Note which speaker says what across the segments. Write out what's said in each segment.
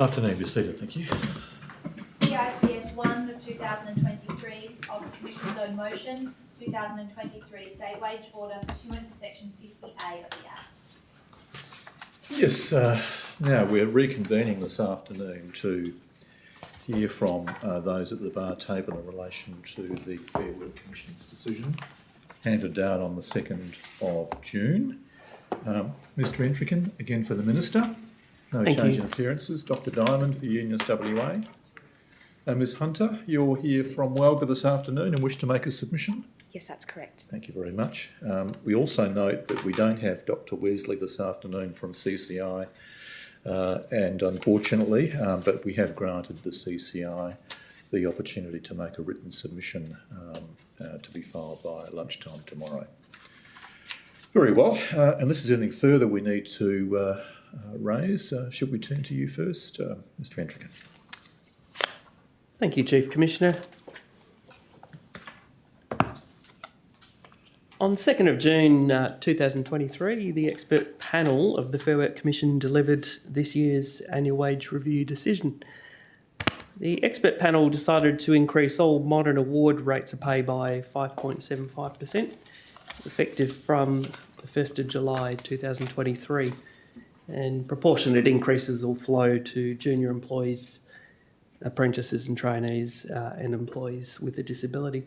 Speaker 1: Afternoon, be seated, thank you.
Speaker 2: CICS 1 of 2023 of the Commission's own motions, 2023 State Wage Order pursuant to Section 50A of the Act.
Speaker 1: Yes, now we're reconvening this afternoon to hear from those at the bar table in relation to the Fair Work Commission's decision handed down on the 2nd of June. Mr Entrican, again for the Minister. No change in appearances. Dr Diamond for Unionist WA. Ms Hunter, you're here from Walga this afternoon and wish to make a submission?
Speaker 3: Yes, that's correct.
Speaker 1: Thank you very much. We also note that we don't have Dr Wesley this afternoon from CCI, and unfortunately, but we have granted the CCI the opportunity to make a written submission to be filed by lunchtime tomorrow. Very well. Unless there's anything further we need to raise, should we turn to you first, Mr Entrican?
Speaker 4: Thank you, Chief Commissioner. On 2nd of June 2023, the expert panel of the Fair Work Commission delivered this year's annual wage review decision. The expert panel decided to increase all modern award rates of pay by 5.75%, effective from the 1st of July 2023, and proportionate increases will flow to junior employees, apprentices and trainees, and employees with a disability.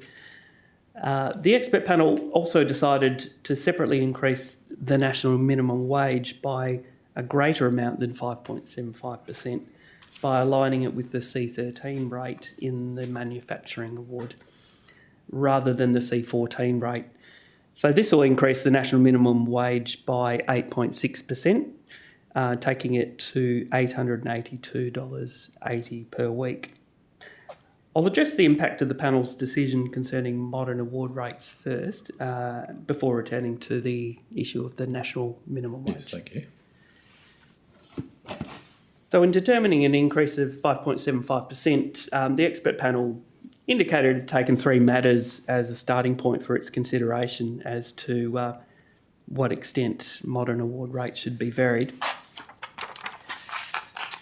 Speaker 4: The expert panel also decided to separately increase the national minimum wage by a greater amount than 5.75% by aligning it with the C13 rate in the manufacturing award rather than the C14 rate. So this will increase the national minimum wage by 8.6%, taking it to $882.80 per week. I'll address the impact of the panel's decision concerning modern award rates first, before returning to the issue of the national minimum wage.
Speaker 1: Yes, thank you.
Speaker 4: So in determining an increase of 5.75%, the expert panel indicated it had taken three matters as a starting point for its consideration as to what extent modern award rates should be varied.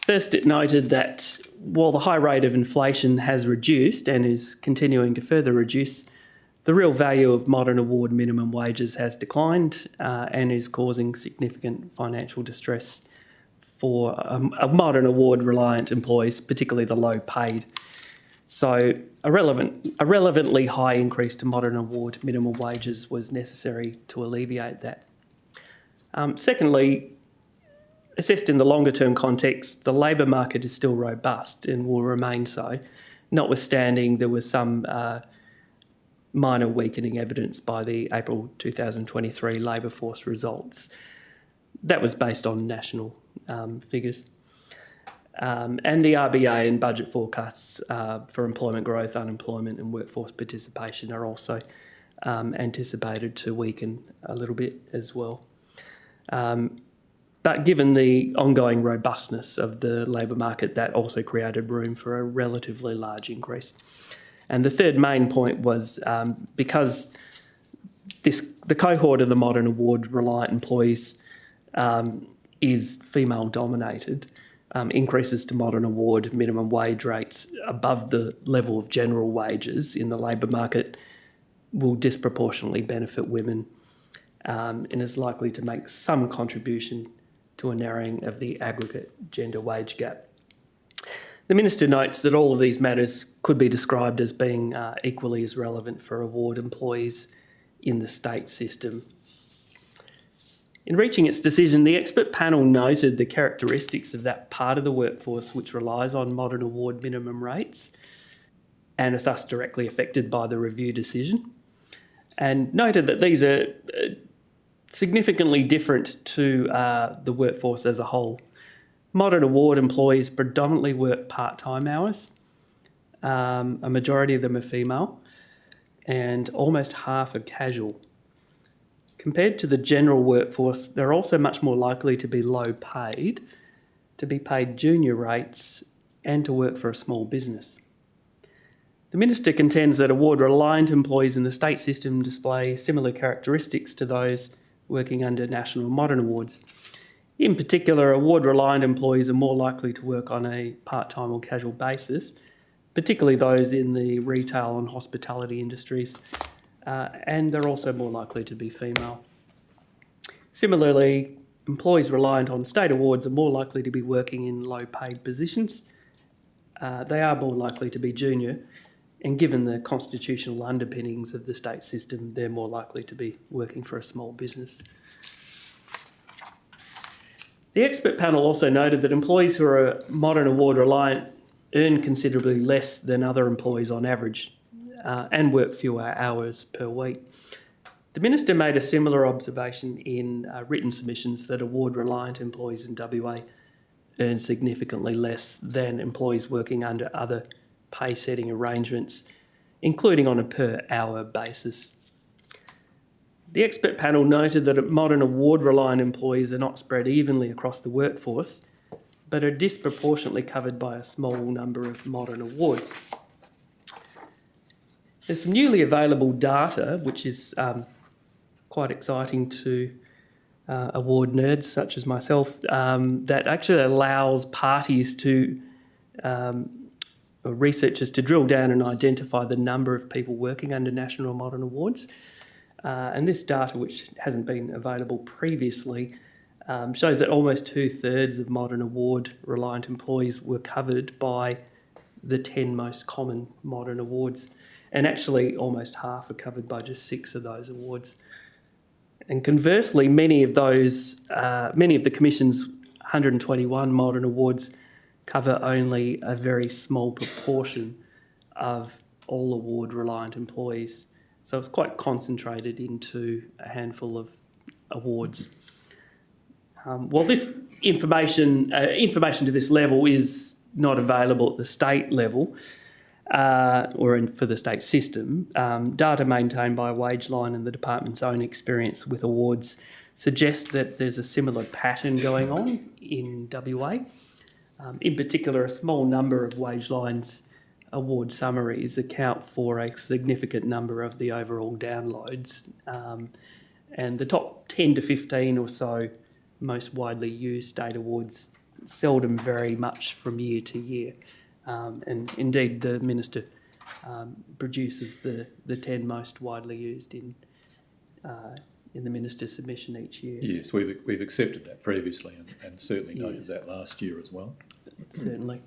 Speaker 4: First, it noted that while the high rate of inflation has reduced and is continuing to further reduce, the real value of modern award minimum wages has declined and is causing significant financial distress for modern award reliant employees, particularly the low paid. So a relevantly high increase to modern award minimum wages was necessary to alleviate that. Secondly, assessed in the longer term context, the labour market is still robust and will remain so, notwithstanding there was some minor weakening evidence by the April 2023 labour force results. That was based on national figures. And the RBA and budget forecasts for employment growth, unemployment and workforce participation are also anticipated to weaken a little bit as well. But given the ongoing robustness of the labour market, that also created room for a relatively large increase. And the third main point was because the cohort of the modern award reliant employees is female dominated, increases to modern award minimum wage rates above the level of general wages in the labour market will disproportionately benefit women and is likely to make some contribution to a narrowing of the aggregate gender wage gap. The Minister notes that all of these matters could be described as being equally as relevant for award employees in the state system. In reaching its decision, the expert panel noted the characteristics of that part of the workforce which relies on modern award minimum rates and are thus directly affected by the review decision, and noted that these are significantly different to the workforce as a whole. Modern award employees predominantly work part-time hours. A majority of them are female and almost half are casual. Compared to the general workforce, they're also much more likely to be low paid, to be paid junior rates and to work for a small business. The Minister contends that award-reliant employees in the state system display similar characteristics to those working under national modern awards, In particular, award-reliant employees are more likely to work on a part-time or casual basis, particularly those in the retail and hospitality industries, and they're also more likely to be female. Similarly, employees reliant on state awards are more likely to be working in low-paid positions. They are more likely to be junior, and given the constitutional underpinnings of the state system, they're more likely to be working for a small business. The expert panel also noted that employees who are modern award reliant earn considerably less than other employees on average and work fewer hours per week. The Minister made a similar observation in written submissions that award reliant employees in WA earn significantly less than employees working under other pay setting arrangements, including on a per hour basis. The expert panel noted that modern award-reliant employees are not spread evenly across the workforce, but are disproportionately covered by a small number of modern awards. There's some newly available data, which is quite exciting to award nerds such as myself, that actually allows parties to, or researchers to drill down and identify the number of people working under national modern awards. And this data, which hasn't been available previously, shows that almost 2/3 of modern award-reliant employees were covered by the 10 most common modern awards, and actually almost half are covered by just 6 of those awards. And conversely, many of the Commission's 121 modern awards cover only a very small proportion of all award-reliant employees. So it's quite concentrated into a handful of awards. While this information to this level is not available at the state level for the state system, data maintained by Wageline and the department's own experience with awards suggests that there's a similar pattern going on in WA. In particular, a small number of Wageline's award summaries account for a significant number of the overall downloads, and the top 10 to 15 or so most widely used state awards seldom vary much from year to year, and indeed the Minister produces the 10 most widely used in the Minister's submission each year.
Speaker 1: Yes, we've accepted that previously and certainly noted that last year as well.
Speaker 4: Certainly.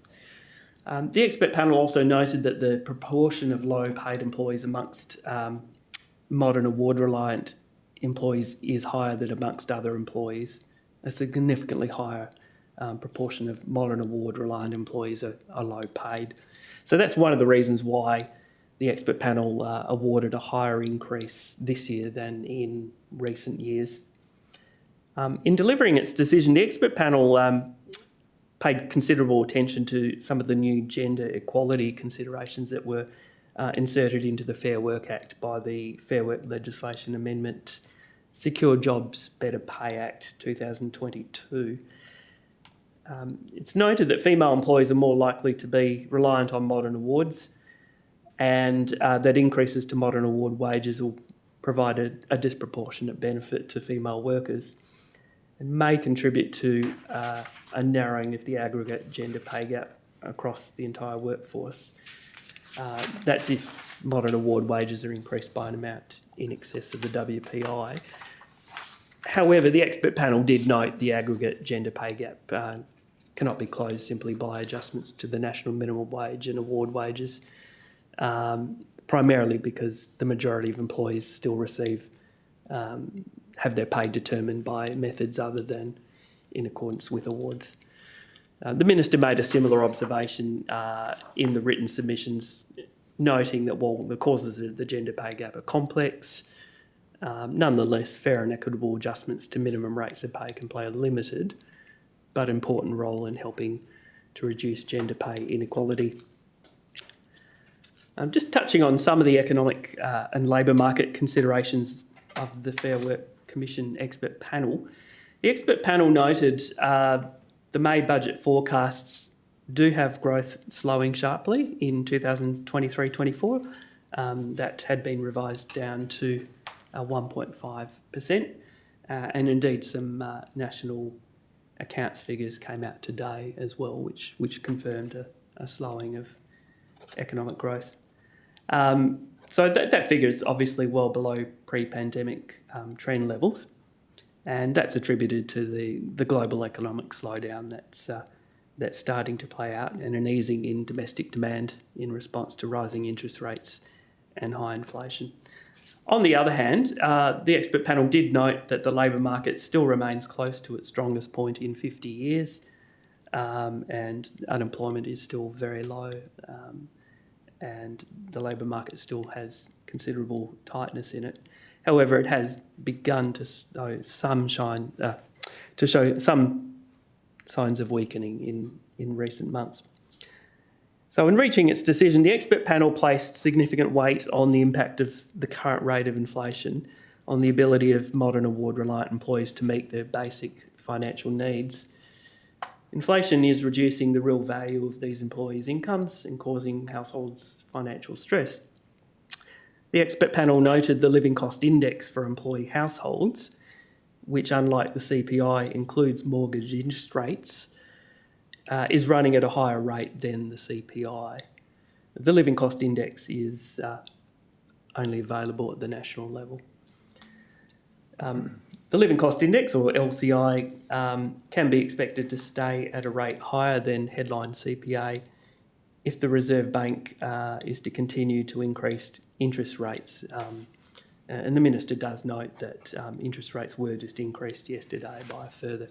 Speaker 4: The expert panel also noted that the proportion of low-paid employees amongst modern award-reliant employees is higher than amongst other employees. A significantly higher proportion of modern award-reliant employees are low-paid. So that's one of the reasons why the expert panel awarded a higher increase this year than in recent years. In delivering its decision, the expert panel paid considerable attention to some of the new gender equality considerations that were inserted into the Fair Work Act by the Fair Work Legislation Amendment Secure Jobs Better Pay Act 2022. It's noted that female employees are more likely to be reliant on modern awards, and that increases to modern award wages will provide a disproportionate benefit to female workers and may contribute to a narrowing of the aggregate gender pay gap across the entire workforce. That's if modern award wages are increased by an amount in excess of the WPI. However, the expert panel did note the aggregate gender pay gap cannot be closed simply by adjustments to the national minimum wage and award wages, primarily because the majority of employees still have their pay determined by methods other than in accordance with awards. The Minister made a similar observation in the written submissions, noting that while the causes of the gender pay gap are complex, nonetheless fair and equitable adjustments to minimum rates of pay can play a limited but important role in helping to reduce gender pay inequality. Just touching on some of the economic and labour market considerations of the Fair Work Commission expert panel. The expert panel noted the May budget forecasts do have growth slowing sharply in 2023-24. That had been revised down to 1.5%, and indeed some national accounts figures came out today as well, which confirmed a slowing of economic growth. So that figure is obviously well below pre-pandemic trend levels, and that's attributed to the global economic slowdown that's starting to play out, and an easing in domestic demand in response to rising interest rates and high inflation. On the other hand, the expert panel did note that the labour market still remains close to its strongest point in 50 years, and unemployment is still very low, and the labour market still has considerable tightness in it. However, it has begun to show some signs of weakening in recent months. So in reaching its decision, the expert panel placed significant weight on the impact of the current rate of inflation on the ability of modern award-reliant employees to meet their basic financial needs. Inflation is reducing the real value of these employees' incomes and causing households financial stress. The expert panel noted the living cost index for employee households, which unlike the CPI includes mortgage interest rates, is running at a higher rate than the CPI. The living cost index is only available at the national level. The living cost index, or LCI, can be expected to stay at a rate higher than headline CPA if the Reserve Bank is to continue to increase interest rates. And the Minister does note that interest rates were just increased yesterday by a further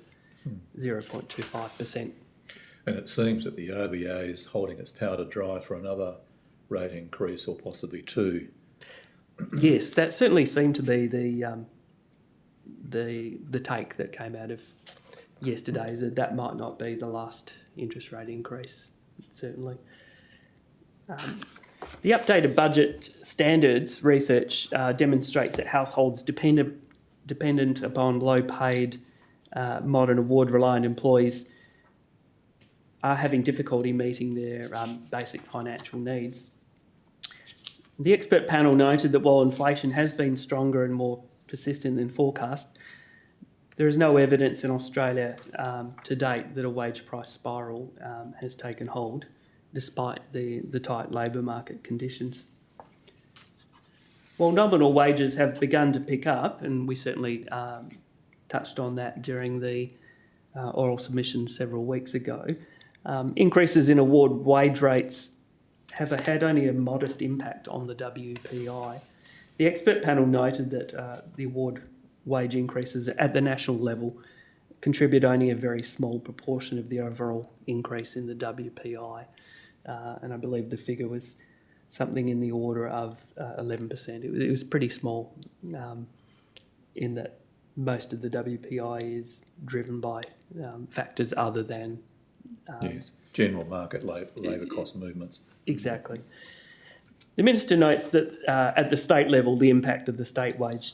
Speaker 4: 0.25%.
Speaker 1: And it seems that the RBA is holding its powder dry for another rate increase, or possibly two.
Speaker 4: Yes, that certainly seemed to be the take that came out of yesterday, is that might not be the last interest rate increase, certainly. The updated budget standards research demonstrates that households dependent upon low-paid, modern award-reliant employees are having difficulty meeting their basic financial needs. The expert panel noted that while inflation has been stronger and more persistent than forecast, there is no evidence in Australia to date that a wage price spiral has taken hold, despite the tight labour market conditions. While nominal wages have begun to pick up, and we certainly touched on that during the oral submission several weeks ago, increases in award wage rates have had only a modest impact on the WPI. The expert panel noted that the award wage increases at the national level contribute only a very small proportion of the overall increase in the WPI. And I believe the figure was something in the order of 11%. It was pretty small, in that most of the WPI is driven by factors other than
Speaker 1: Yes, general market labour cost movements.
Speaker 4: Exactly. The Minister notes that at the state level, the impact of the state wage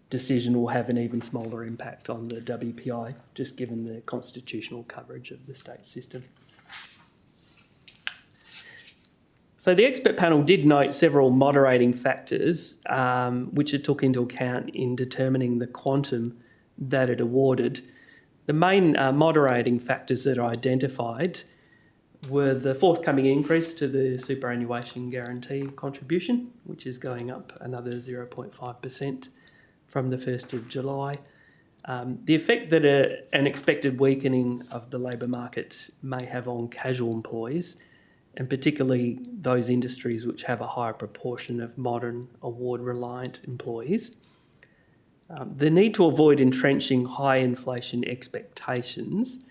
Speaker 4: decision will have an even smaller impact on the WPI, just given the constitutional coverage of the state system. So the expert panel did note several moderating factors which it took into account in determining the quantum that it awarded. The main moderating factors that are identified were the forthcoming increase to the superannuation guarantee contribution, which is going up another 0.5% from the 1st of July. The effect that an expected weakening of the labour market may have on casual employees, and particularly those industries which have a higher proportion of modern award-reliant employees. The need to avoid entrenching high inflation expectations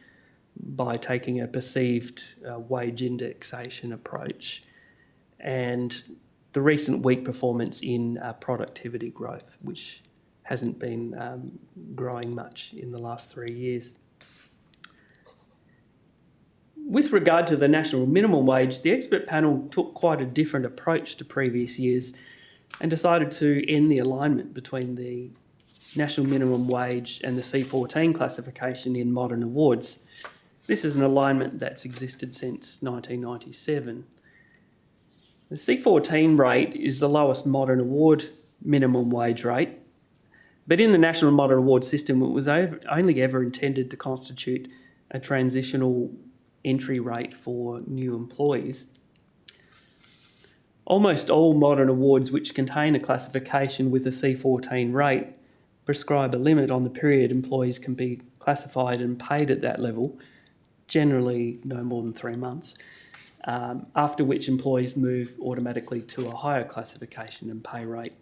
Speaker 4: by taking a perceived wage indexation approach, and the recent weak performance in productivity growth, which hasn't been growing much in the last 3 years. With regard to the national minimum wage, the expert panel took quite a different approach to previous years and decided to end the alignment between the national minimum wage and the C14 classification in modern awards. This is an alignment that's existed since 1997. The C14 rate is the lowest modern award minimum wage rate, But in the National Modern Award system, it was only ever intended to constitute a transitional entry rate for new employees. Almost all modern awards which contain a classification with a C14 rate prescribe a limit on the period employees can be classified and paid at that level, generally no more than 3 months, after which employees move automatically to a higher classification and pay rate.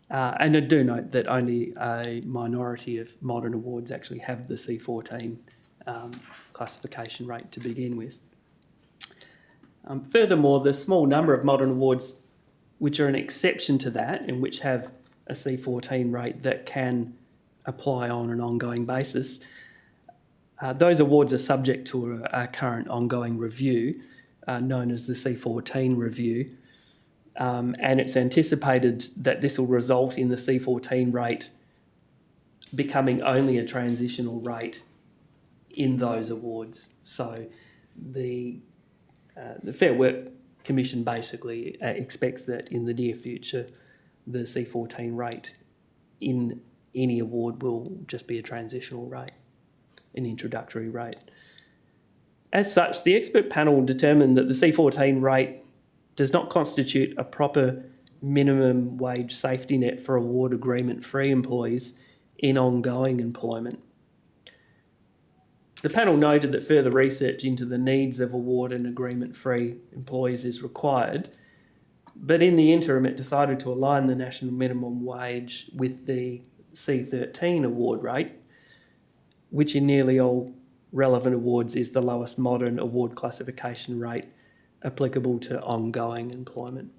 Speaker 4: And I do note that only a minority of modern awards actually have the C14 classification rate to begin with. Furthermore, the small number of modern awards which are an exception to that and which have a C14 rate that can apply on an ongoing basis, those awards are subject to a current ongoing review known as the C14 review. And it's anticipated that this will result in the C14 rate becoming only a transitional rate in those awards. So the Fair Work Commission basically expects that in the near future, the C14 rate in any award will just be a transitional rate, an introductory rate. As such, the expert panel determined that the C14 rate does not constitute a proper minimum wage safety net for award agreement-free employees in ongoing employment. The panel noted that further research into the needs of award and agreement-free employees is required, but in the interim it decided to align the national minimum wage with the C13 award rate, which in nearly all relevant awards is the lowest modern award classification rate applicable to ongoing employment.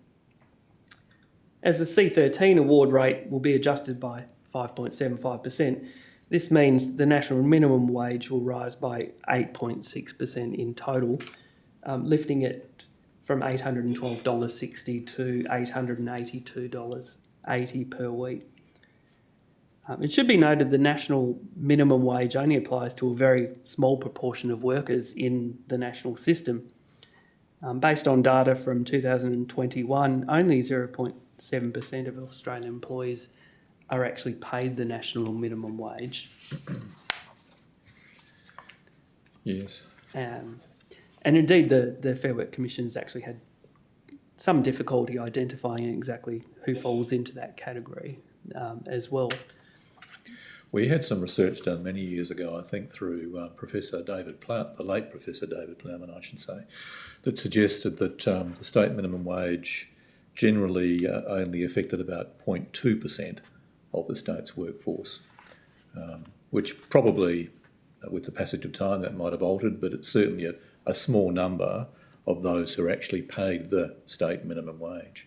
Speaker 4: As the C13 award rate will be adjusted by 5.75%, this means the national minimum wage will rise by 8.6% in total, lifting it from $812.60 to $882.80 per week. It should be noted the national minimum wage only applies to a very small proportion of workers in the national system. Based on data from 2021, only 0.7% of Australian employees are actually paid the national minimum wage.
Speaker 1: Yes.
Speaker 4: And indeed, the Fair Work Commission has actually had some difficulty identifying exactly who falls into that category as well.
Speaker 1: We had some research done many years ago, I think, through Professor David Plough, the late Professor David Ploughman, I should say, that suggested that the state minimum wage generally only affected about 0.2% of the state's workforce, which probably, with the passage of time, that might have altered, but it's certainly a small number of those who are actually paid the state minimum wage.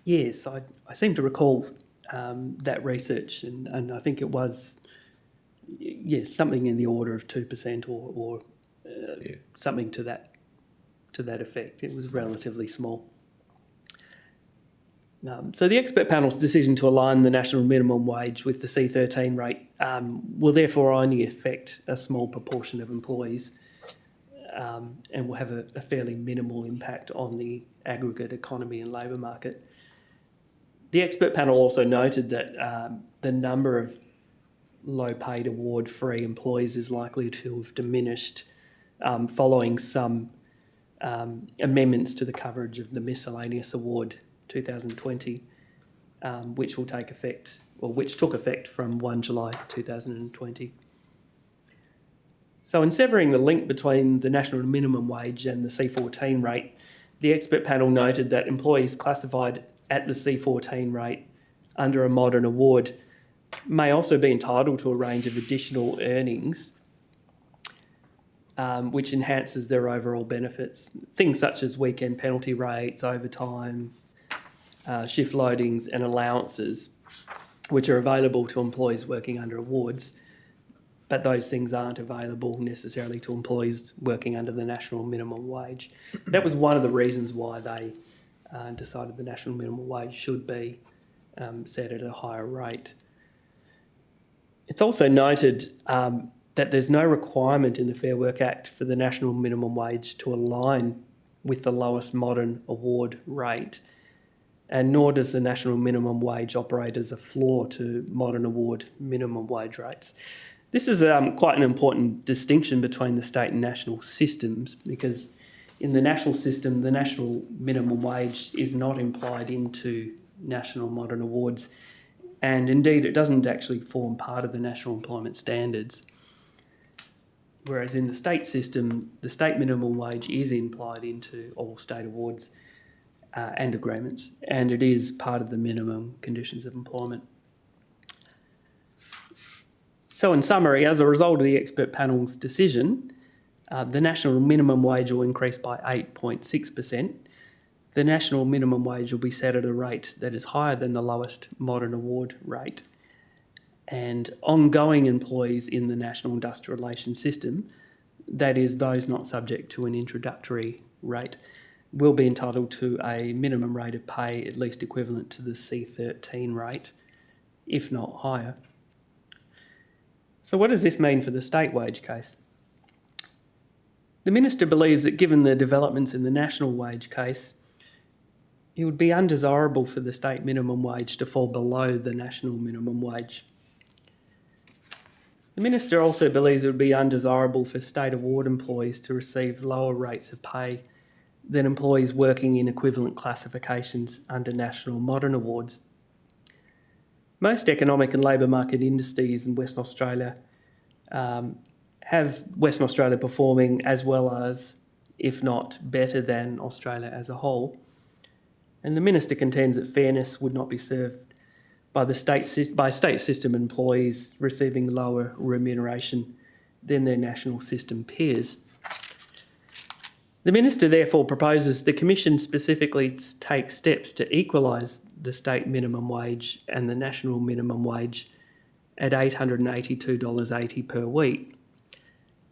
Speaker 4: Yes, I seem to recall that research, and I think it was, yes, something in the order of 2% or something to that effect. It was relatively small. So the expert panel's decision to align the national minimum wage with the C13 rate will therefore only affect a small proportion of employees and will have a fairly minimal impact on the aggregate economy and labour market. The expert panel also noted that the number of low-paid award-free employees is likely to have diminished following some amendments to the coverage of the Miscellaneous Award 2020, which took effect from 1 July 2020. So in severing the link between the national minimum wage and the C14 rate, the expert panel noted that employees classified at the C14 rate under a modern award may also be entitled to a range of additional earnings which enhances their overall benefits. Things such as weekend penalty rates, overtime, shift loadings and allowances, which are available to employees working under awards, but those things aren't available necessarily to employees working under the national minimum wage. That was one of the reasons why they decided the national minimum wage should be set at a higher rate. It's also noted that there's no requirement in the Fair Work Act for the national minimum wage to align with the lowest modern award rate. and nor does the national minimum wage operate as a floor to modern award minimum wage rates. This is quite an important distinction between the state and national systems, because in the national system, the national minimum wage is not implied into national modern awards, and indeed it doesn't actually form part of the national employment standards. Whereas in the state system, the state minimum wage is implied into all state awards and agreements, and it is part of the minimum conditions of employment. So in summary, as a result of the expert panel's decision, the national minimum wage will increase by 8.6%. The national minimum wage will be set at a rate that is higher than the lowest modern award rate. And ongoing employees in the National Industrial Relations System, that is those not subject to an introductory rate, will be entitled to a minimum rate of pay at least equivalent to the C13 rate, if not higher. So what does this mean for the state wage case? The Minister believes that given the developments in the national wage case, it would be undesirable for the state minimum wage to fall below the national minimum wage. The Minister also believes it would be undesirable for state award employees to receive lower rates of pay than employees working in equivalent classifications under national modern awards. Most economic and labour market industries in Western Australia have Western Australia performing as well as, if not better than, Australia as a whole. And the Minister contends that fairness would not be served by state system employees receiving lower remuneration than their national system peers. The Minister therefore proposes the Commission specifically take steps to equalise the state minimum wage and the national minimum wage at $882.80 per week.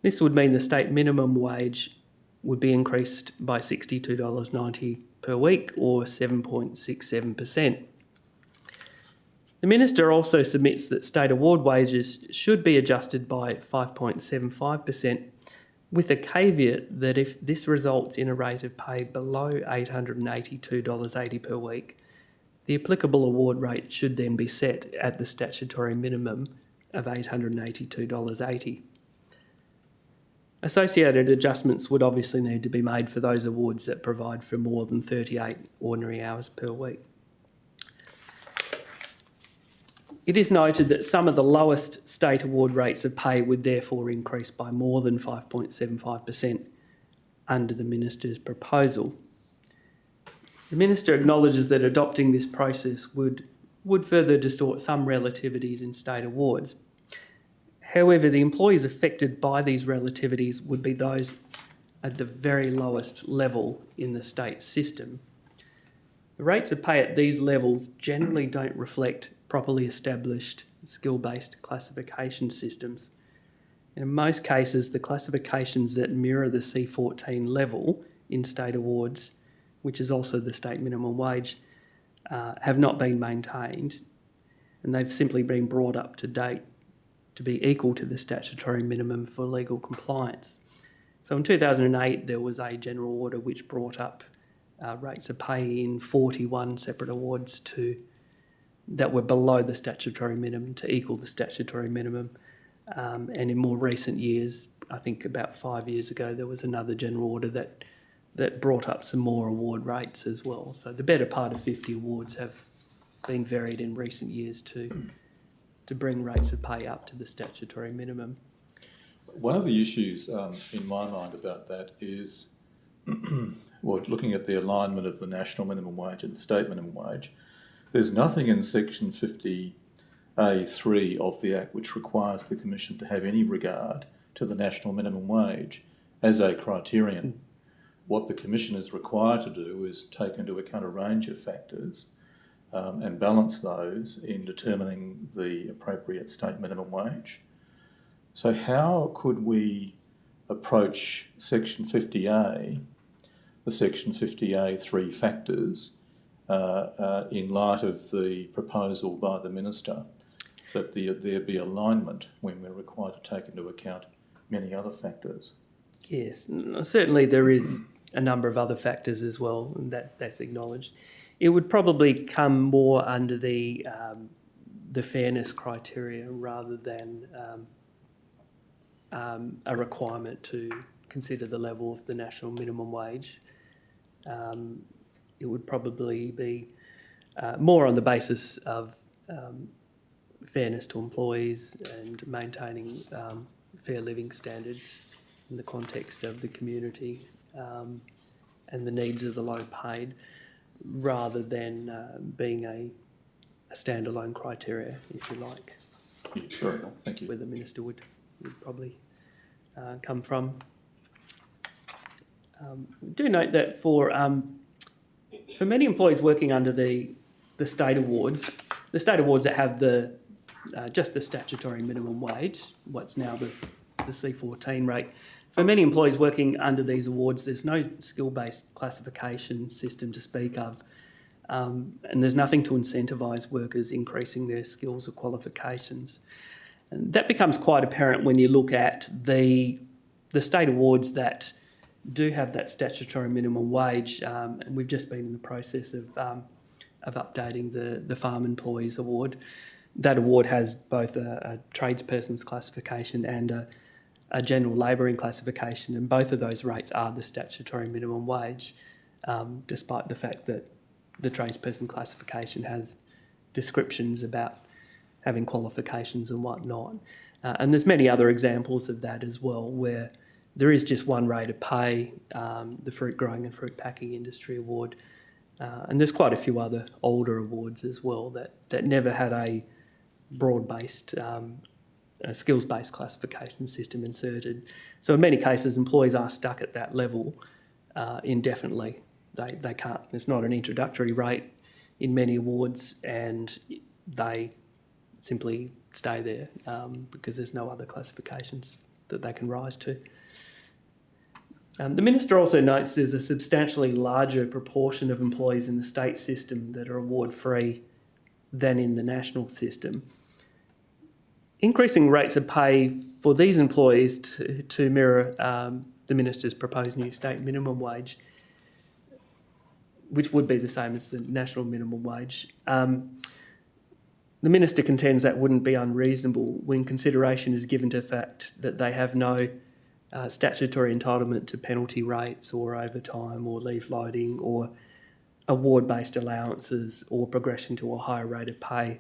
Speaker 4: This would mean the state minimum wage would be increased by $62.90 per week, or 7.67%. The Minister also submits that state award wages should be adjusted by 5.75%, with a caveat that if this results in a rate of pay below $882.80 per week, the applicable award rate should then be set at the statutory minimum of $882.80. Associated adjustments would obviously need to be made for those awards that provide for more than 38 ordinary hours per week. It is noted that some of the lowest state award rates of pay would therefore increase by more than 5.75% under the Minister's proposal. The Minister acknowledges that adopting this process would further distort some relativities in state awards. However, the employees affected by these relativities would be those at the very lowest level in the state system. The rates of pay at these levels generally don't reflect properly established skill-based classification systems. In most cases, the classifications that mirror the C14 level in state awards, which is also the state minimum wage, have not been maintained, and they've simply been brought up to date to be equal to the statutory minimum for legal compliance. So in 2008, there was a general order which brought up rates of pay in 41 separate awards that were below the statutory minimum to equal the statutory minimum. And in more recent years, I think about 5 years ago, there was another general order that brought up some more award rates as well. So the better part of 50 awards have been varied in recent years to bring rates of pay up to the statutory minimum.
Speaker 1: One of the issues in my mind about that is, looking at the alignment of the national minimum wage and the state minimum wage, there's nothing in section 50A(3) of the Act which requires the Commission to have any regard to the national minimum wage as a criterion. What the Commission is required to do is take into account a range of factors and balance those in determining the appropriate state minimum wage. So how could we approach section 50A, the section 50A(3) factors, in light of the proposal by the Minister that there be alignment when we're required to take into account many other factors?
Speaker 4: Yes, certainly there is a number of other factors as well, and that's acknowledged. It would probably come more under the fairness criteria rather than a requirement to consider the level of the national minimum wage. It would probably be more on the basis of fairness to employees and maintaining fair living standards in the context of the community and the needs of the low paid, rather than being a standalone criteria, if you like.
Speaker 1: Yes, very well, thank you.
Speaker 4: Where the minister would probably come from. Do note that for many employees working under the state awards that have the just the statutory minimum wage, what's now the C14 rate, for many employees working under these awards, there's no skill-based classification system to speak of, and there's nothing to incentivise workers increasing their skills or qualifications. And that becomes quite apparent when you look at the state awards that do have that statutory minimum wage, and we've just been in the process of updating the Farm Employees Award. That award has both a tradesperson's classification and a general labouring classification, and both of those rates are the statutory minimum wage, despite the fact that the tradesperson classification has descriptions about having qualifications and whatnot. And there's many other examples of that as well, where there is just one rate of pay, the Fruit Growing and Fruit Packing Industry Award, and there's quite a few other older awards as well that never had a broad-based, skills-based classification system inserted. So in many cases, employees are stuck at that level indefinitely. They can't. It's not an introductory rate in many awards, and they simply stay there because there's no other classifications that they can rise to. The Minister also notes there's a substantially larger proportion of employees in the state system that are award-free than in the national system. Increasing rates of pay for these employees to mirror the Minister's proposed new state minimum wage, which would be the same as the national minimum wage. The Minister contends that wouldn't be unreasonable when consideration is given to the fact that they have no statutory entitlement to penalty rates or overtime or leave loading or award-based allowances or progression to a higher rate of pay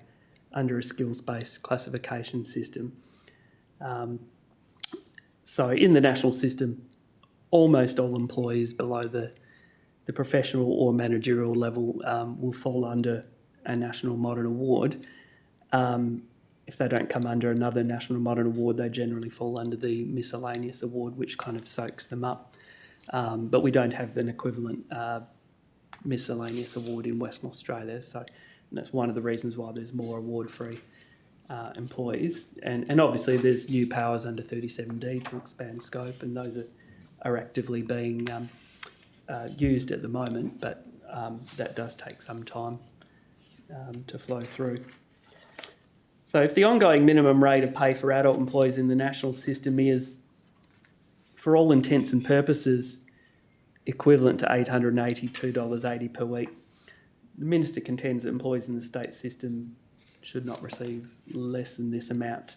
Speaker 4: under a skills-based classification system. So in the national system, almost all employees below the professional or managerial level will fall under a National Modern Award. If they don't come under another National Modern Award, they generally fall under the Miscellaneous Award, which kind of soaks them up. But we don't have an equivalent Miscellaneous Award in Western Australia, so that's one of the reasons why there's more award-free employees. And obviously there's new powers under 37D to expand scope, and those are actively being used at the moment, but that does take some time to flow through. So if the ongoing minimum rate of pay for adult employees in the national system is, for all intents and purposes, equivalent to $882.80 per week, the Minister contends that employees in the state system should not receive less than this amount.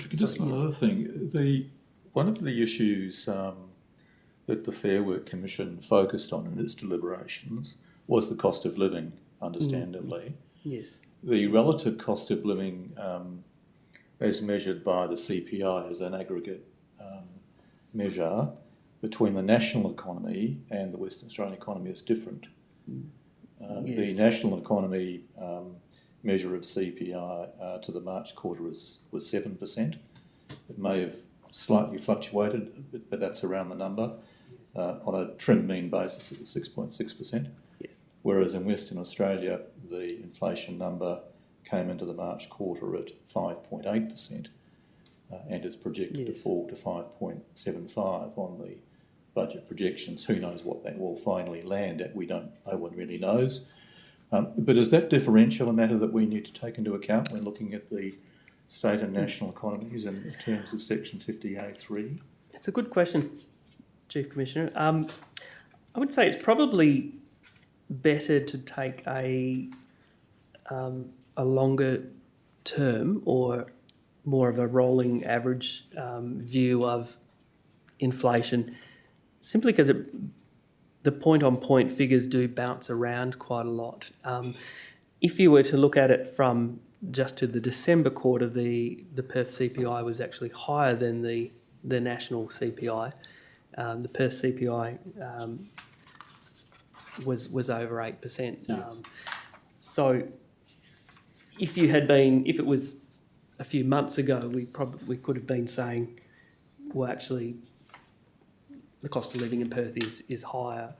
Speaker 1: Just one other thing. One of the issues that the Fair Work Commission focused on in its deliberations was the cost of living, understandably.
Speaker 4: Yes.
Speaker 1: The relative cost of living as measured by the CPI as an aggregate measure between the national economy and the Western Australian economy is different.
Speaker 4: Yes.
Speaker 1: The national economy measure of CPI to the March quarter was 7%. It may have slightly fluctuated, but that's around the number. On a trim mean basis, it was 6.6%.
Speaker 4: Yes.
Speaker 1: Whereas in Western Australia, the inflation number came into the March quarter at 5.8% and is projected to fall to 5.75 on the budget projections. Who knows what that will finally land at? No one really knows. But is that differential a matter that we need to take into account when looking at the state and national economies in terms of Section 50A3?
Speaker 4: It's a good question, Chief Commissioner. I would say it's probably better to take a longer term or more of a rolling average view of inflation, simply because the point-on-point figures do bounce around quite a lot. If you were to look at it from just to the December quarter, the Perth CPI was actually higher than the national CPI. The Perth CPI was over 8%.
Speaker 1: Yes.
Speaker 4: So if it was a few months ago, we could have been saying, well, actually, the cost of living in Perth is higher.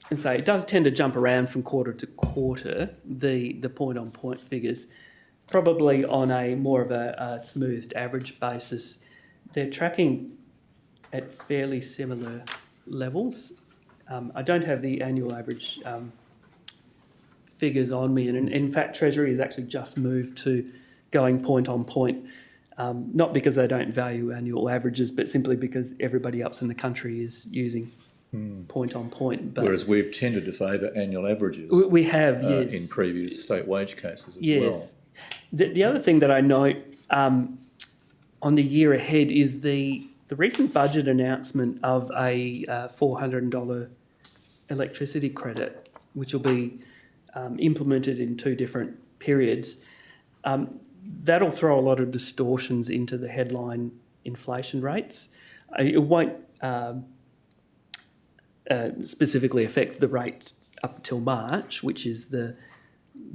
Speaker 4: And so it does tend to jump around from quarter to quarter, the point-on-point figures. Probably on a more of a smoothed average basis, they're tracking at fairly similar levels. I don't have the annual average figures on me, and in fact Treasury has actually just moved to going point on point, not because they don't value annual averages, but simply because everybody else in the country is using point on point. But
Speaker 1: whereas we've tended to favour annual averages.
Speaker 4: We have, yes.
Speaker 1: In previous state wage cases as
Speaker 4: yes.
Speaker 1: well.
Speaker 4: The other thing that I note on the year ahead is the recent budget announcement of a $400 electricity credit, which will be implemented in 2 different periods. That'll throw a lot of distortions into the headline inflation rates. It won't specifically affect the rate up till March, which is the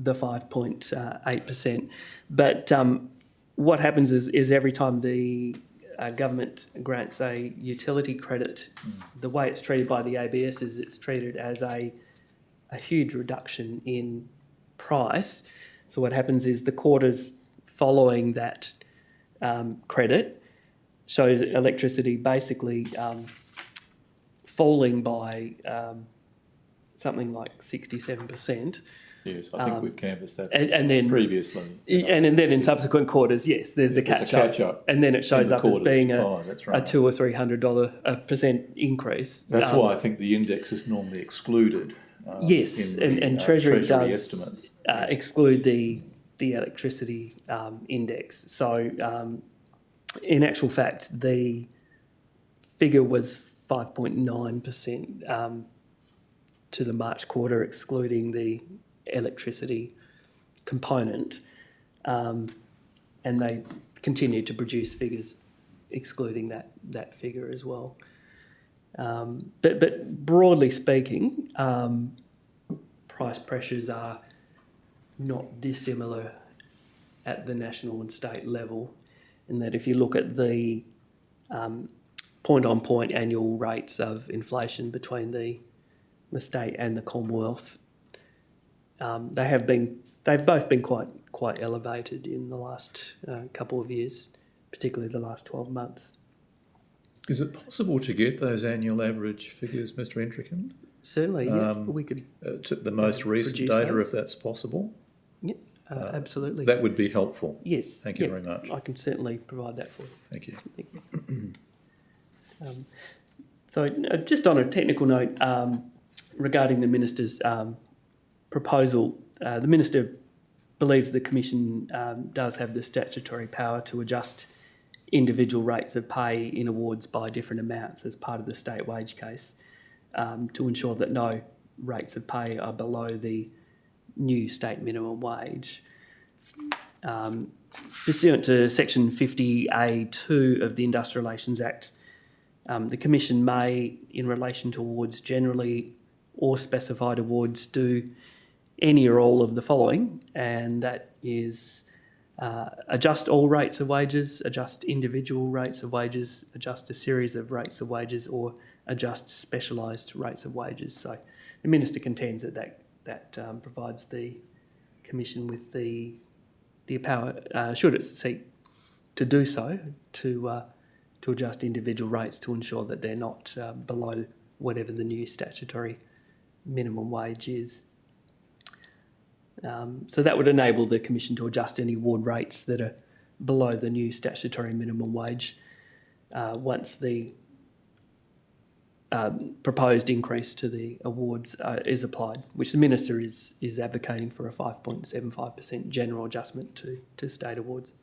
Speaker 4: 5.8%. But what happens is every time the government grants a utility credit, the way it's treated by the ABS is it's treated as a huge reduction in price. So what happens is the quarters following that credit shows electricity basically falling by something like 67%.
Speaker 1: Yes, I think we've canvassed that
Speaker 4: and then
Speaker 1: previously.
Speaker 4: And then in subsequent quarters, yes, there's the catch-up. And then it shows up as being a $200 or $300% increase.
Speaker 1: That's why I think the index is normally excluded.
Speaker 4: Yes, and Treasury does estimates. Exclude the electricity index. So in actual fact, the figure was 5.9% to the March quarter, excluding the electricity component, and they continue to produce figures excluding that figure as well. But broadly speaking, price pressures are not dissimilar at the national and state level, in that if you look at the point-on-point annual rates of inflation between the state and the Commonwealth, they've both been quite elevated in the last couple of years, particularly the last 12 months.
Speaker 1: Is it possible to get those annual average figures, Mr. Intricate?
Speaker 4: Certainly, yeah. We could
Speaker 1: the most recent data,
Speaker 4: those,
Speaker 1: if that's possible.
Speaker 4: Yeah, absolutely.
Speaker 1: That would be helpful.
Speaker 4: Yes.
Speaker 1: Thank you very much.
Speaker 4: I can certainly provide that for you.
Speaker 1: Thank you.
Speaker 4: So just on a technical note, regarding the Minister's proposal, the Minister believes the Commission does have the statutory power to adjust individual rates of pay in awards by different amounts as part of the state wage case, to ensure that no rates of pay are below the new state minimum wage. Pursuant to Section 50A2 of the Industrial Relations Act, the Commission may, in relation to awards generally or specified awards, do any or all of the following, and that is adjust all rates of wages, adjust individual rates of wages, adjust a series of rates of wages, or adjust specialised rates of wages. So the Minister contends that provides the Commission with the power, should it seek to do so, to adjust individual rates to ensure that they're not below whatever the new statutory minimum wage is. So that would enable the Commission to adjust any award rates that are below the new statutory minimum wage once the proposed increase to the awards is applied, which the Minister is advocating for a 5.75% general adjustment to state awards.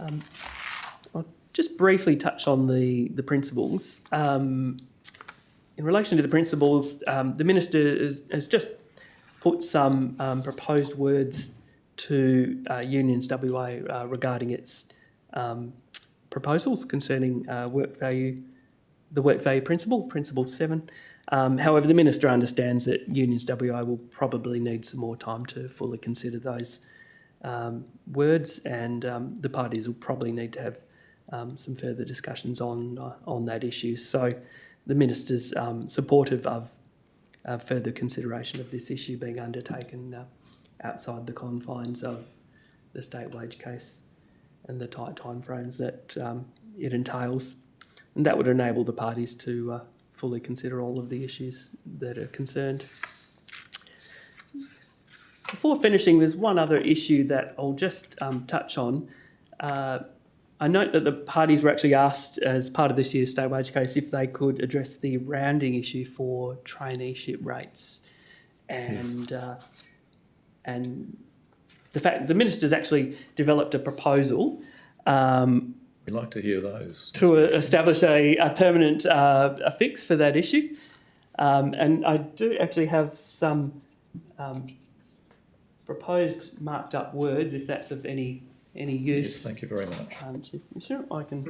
Speaker 4: I'll just briefly touch on the principles. In relation to the principles, the Minister has just put some proposed words to Unions WA regarding its proposals concerning the work value principle, Principle 7. However, the Minister understands that Unions WA will probably need some more time to fully consider those words, and the parties will probably need to have some further discussions on that issue. So the Minister's supportive of further consideration of this issue being undertaken outside the confines of the state wage case and the tight timeframes that it entails. And that would enable the parties to fully consider all of the issues that are concerned. Before finishing, there's one other issue that I'll just touch on. I note that the parties were actually asked as part of this year's state wage case if they could address the rounding issue for traineeship rates. And the fact the Minister's actually developed a proposal
Speaker 1: We'd like to hear those.
Speaker 4: to establish a permanent fix for that issue. And I do actually have some proposed marked up words, if that's of any use.
Speaker 1: Yes, thank you very much.
Speaker 4: Chief Commissioner, I can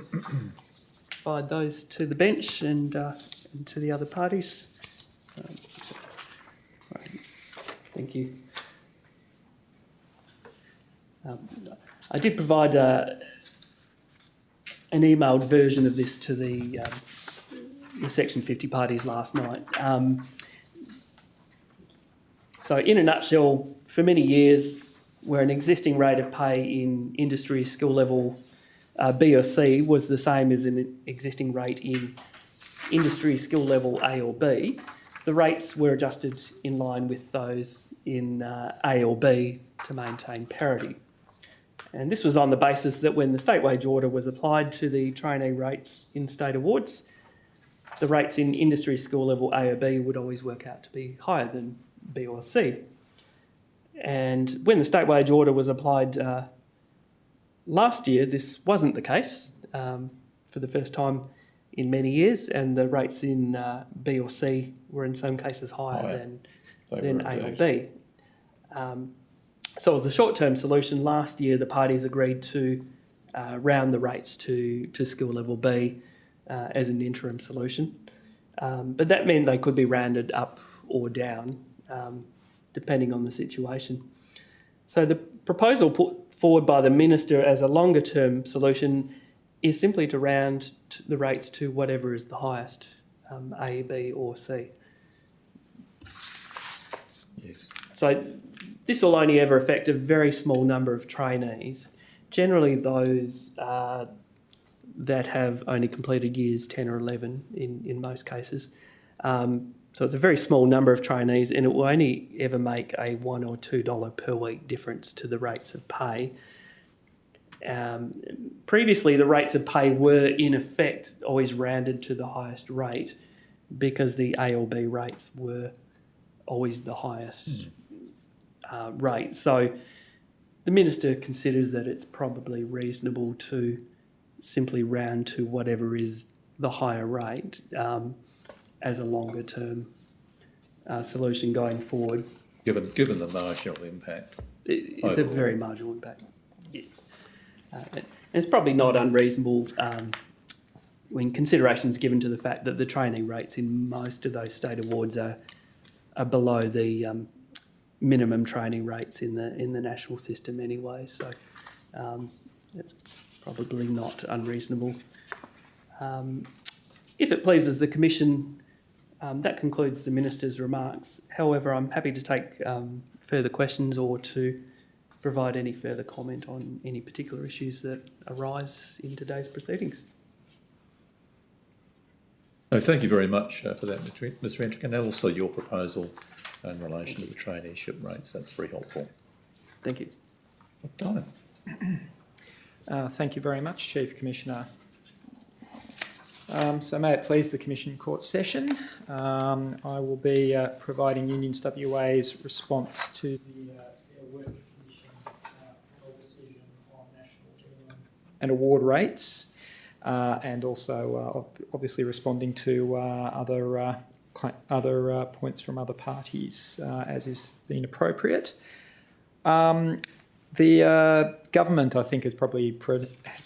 Speaker 4: provide those to the bench and to the other parties. Right. Thank you. I did provide an emailed version of this to the Section 50 parties last night. So in a nutshell, for many years, where an existing rate of pay in industry skill level B or C was the same as an existing rate in industry skill level A or B, the rates were adjusted in line with those in A or B to maintain parity. And this was on the basis that when the state wage order was applied to the trainee rates in state awards, the rates in industry skill level A or B would always work out to be higher than B or C. And when the state wage order was applied last year, this wasn't the case for the first time in many years, and the rates in B or C were in some cases higher than A or B. So as a short-term solution, last year the parties agreed to round the rates to skill level B as an interim solution. But that meant they could be rounded up or down depending on the situation. So the proposal put forward by the Minister as a longer-term solution is simply to round the rates to whatever is the highest, A, B or C.
Speaker 1: Yes.
Speaker 4: So this will only ever affect a very small number of trainees, generally those that have only completed years 10 or 11 in most cases. So it's a very small number of trainees, and it will only ever make a $1 or $2 per week difference to the rates of pay. Previously, the rates of pay were in effect always rounded to the highest rate because the A or B rates were always the highest rate. So the Minister considers that it's probably reasonable to simply round to whatever is the higher rate as a longer term solution going forward.
Speaker 1: Given the marginal impact.
Speaker 4: It's a very marginal impact, yes. And it's probably not unreasonable when consideration is given to the fact that the trainee rates in most of those state awards are below the minimum training rates in the national system anyway. So it's probably not unreasonable. If it pleases the Commission, that concludes the Minister's remarks. However, I'm happy to take further questions or to provide any further comment on any particular issues that arise in today's proceedings.
Speaker 1: No, thank you very much for that, Mr. Entrick, and also your proposal in relation to the traineeship rates. That's very helpful.
Speaker 4: Thank you.
Speaker 1: Done.
Speaker 3: Thank you very much, Chief Commissioner. So may it please the Commission Court session. I will be providing Unions WA's response to the Fair Work Commission panel decision on national minimum and award rates, and also obviously responding to other points from other parties as is been appropriate. The government, I think, has probably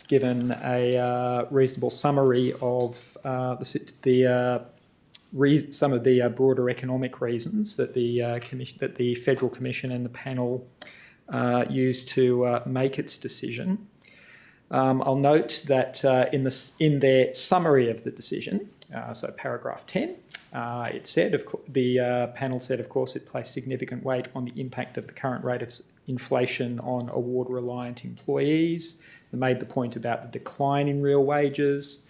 Speaker 3: given a reasonable summary of some of the broader economic reasons that the Federal Commission and the panel used to make its decision. I'll note that in their summary of the decision, so paragraph 10, it said, the panel said, of course, it placed significant weight on the impact of the current rate of inflation on award-reliant employees. They made the point about the decline in real wages,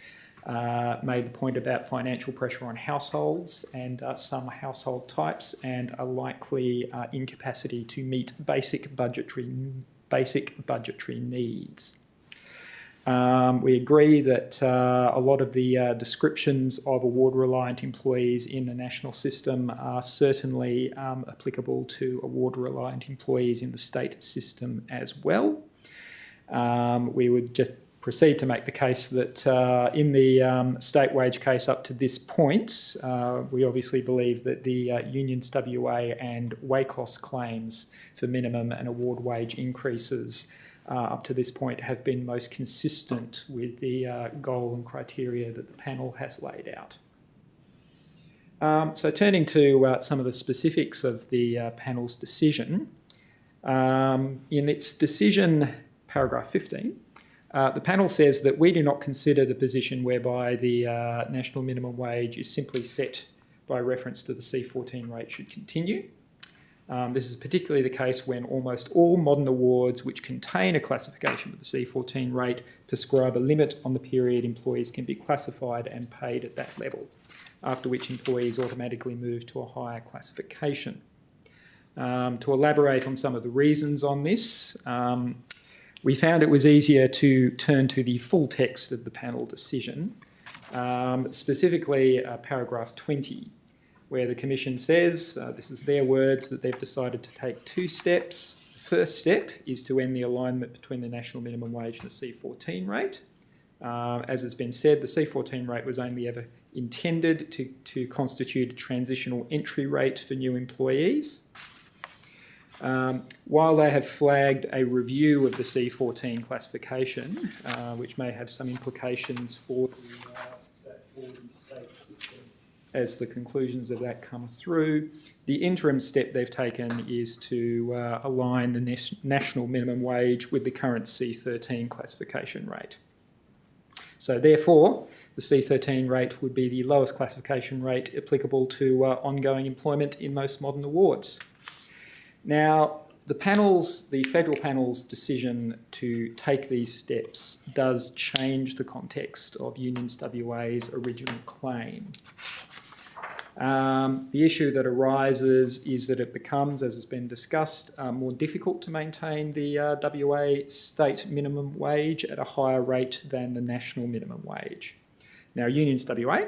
Speaker 3: made the point about financial pressure on households and some household types, and a likely incapacity to meet basic budgetary needs. We agree that a lot of the descriptions of award-reliant employees in the national system are certainly applicable to award-reliant employees in the state system as well. We would just proceed to make the case that in the state wage case up to this point, we obviously believe that the Unions WA and WACOS claims for minimum and award wage increases up to this point have been most consistent with the goal and criteria that the panel has laid out. So turning to some of the specifics of the panel's decision, in its decision, paragraph 15, the panel says that we do not consider the position whereby the national minimum wage is simply set by reference to the C14 rate should continue. This is particularly the case when almost all modern awards which contain a classification with the C14 rate prescribe a limit on the period employees can be classified and paid at that level, after which employees automatically move to a higher classification. To elaborate on some of the reasons on this, we found it was easier to turn to the full text of the panel decision, specifically paragraph 20, where the Commission says, this is their words, that they've decided to take two steps. The first step is to end the alignment between the national minimum wage and the C14 rate. As has been said, the C14 rate was only ever intended to constitute a transitional entry rate for new employees. While they have flagged a review of the C14 classification, which may have some implications for the state system as the conclusions of that come through, the interim step they've taken is to align the national minimum wage with the current C13 classification rate. So therefore, the C13 rate would be the lowest classification rate applicable to ongoing employment in most modern awards. Now, the federal panel's decision to take these steps does change the context of Unions WA's original claim. The issue that arises is that it becomes, as has been discussed, more difficult to maintain the WA state minimum wage at a higher rate than the national minimum wage. Now, Unions WA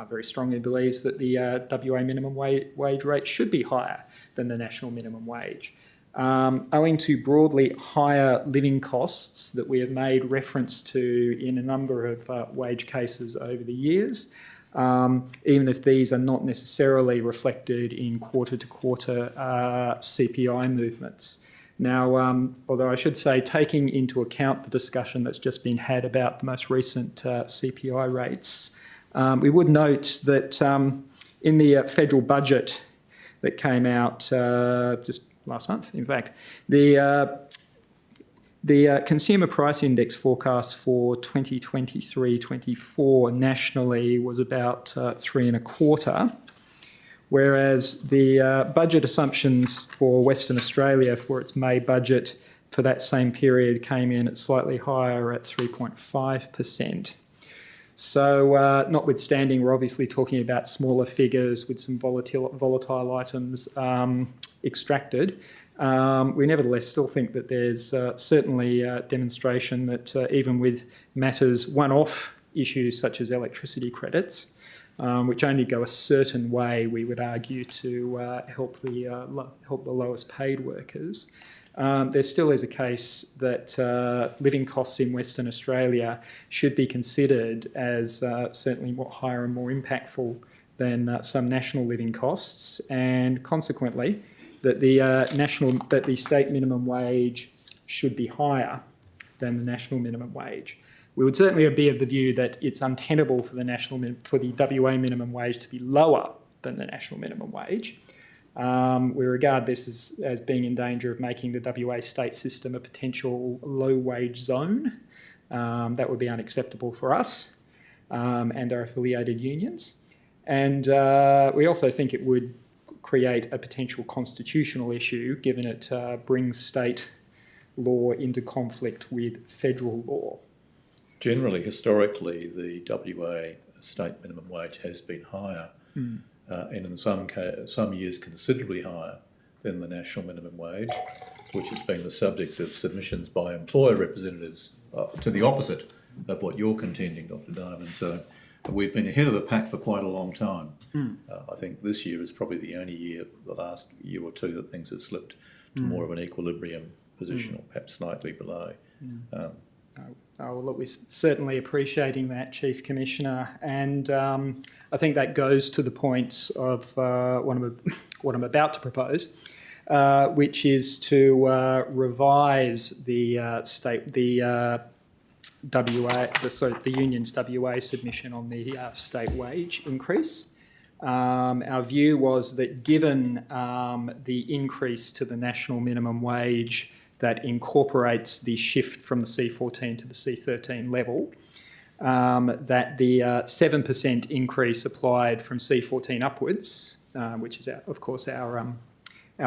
Speaker 3: very strongly believes that the WA minimum wage rate should be higher than the national minimum wage. Owing to broadly higher living costs that we have made reference to in a number of wage cases over the years, even if these are not necessarily reflected in quarter-to-quarter CPI movements. Now, although I should say, taking into account the discussion that's just been had about the most recent CPI rates, we would note that in the federal budget that came out just last month, in fact, the Consumer Price Index forecast for 2023-24 nationally was about 3.25, whereas the budget assumptions for Western Australia for its May budget for that same period came in at slightly higher at 3.5%. So notwithstanding, we're obviously talking about smaller figures with some volatile items extracted. We nevertheless still think that there's certainly a demonstration that even with matters one-off issues such as electricity credits, which only go a certain way, we would argue, to help the lowest paid workers. There still is a case that living costs in Western Australia should be considered as certainly more higher and more impactful than some national living costs, and consequently that the state minimum wage should be higher than the national minimum wage. We would certainly be of the view that it's untenable for the WA minimum wage to be lower than the national minimum wage. We regard this as being in danger of making the WA state system a potential low-wage zone. That would be unacceptable for us and our affiliated unions. And we also think it would create a potential constitutional issue, given it brings state law into conflict with federal law.
Speaker 1: Generally, historically, the WA state minimum wage has been higher, and in some years considerably higher than the national minimum wage, which has been the subject of submissions by employer representatives to the opposite of what you're contending, Dr. Diamond. So we've been ahead of the pack for quite a long time. I think this year is probably the only year, the last year or two, that things have slipped to more of an equilibrium position, or perhaps slightly below.
Speaker 3: Well, look, we're certainly appreciating that, Chief Commissioner, and I think that goes to the points of what I'm about to propose, which is to revise the the union's WA submission on the state wage increase. Our view was that given the increase to the national minimum wage that incorporates the shift from the C14 to the C13 level, that the 7% increase applied from C14 upwards, which is, of course, our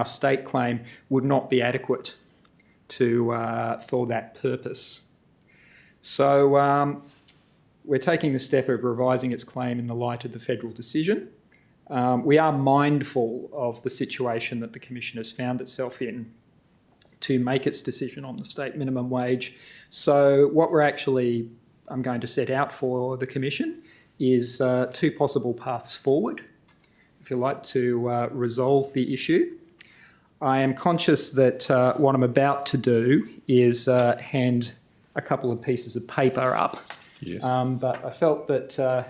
Speaker 3: state claim, would not be adequate for that purpose. So we're taking the step of revising its claim in the light of the federal decision. We are mindful of the situation that the Commission has found itself in to make its decision on the state minimum wage. So what I'm going to set out for the Commission is two possible paths forward, if you like, to resolve the issue. I am conscious that what I'm about to do is hand a couple of pieces of paper up.
Speaker 1: Yes.
Speaker 3: But I felt that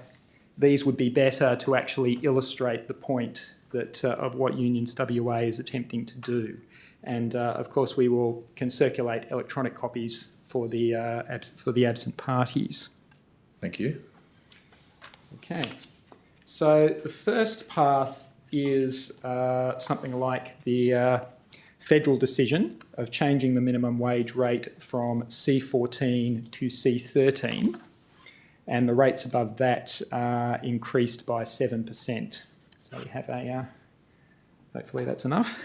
Speaker 3: these would be better to actually illustrate the point that of what Unions WA is attempting to do. And of course, can circulate electronic copies for the absent parties.
Speaker 1: Thank you.
Speaker 3: Okay. So the first path is something like the federal decision of changing the minimum wage rate from C14 to C13, and the rates above that are increased by 7%. So we have hopefully that's enough.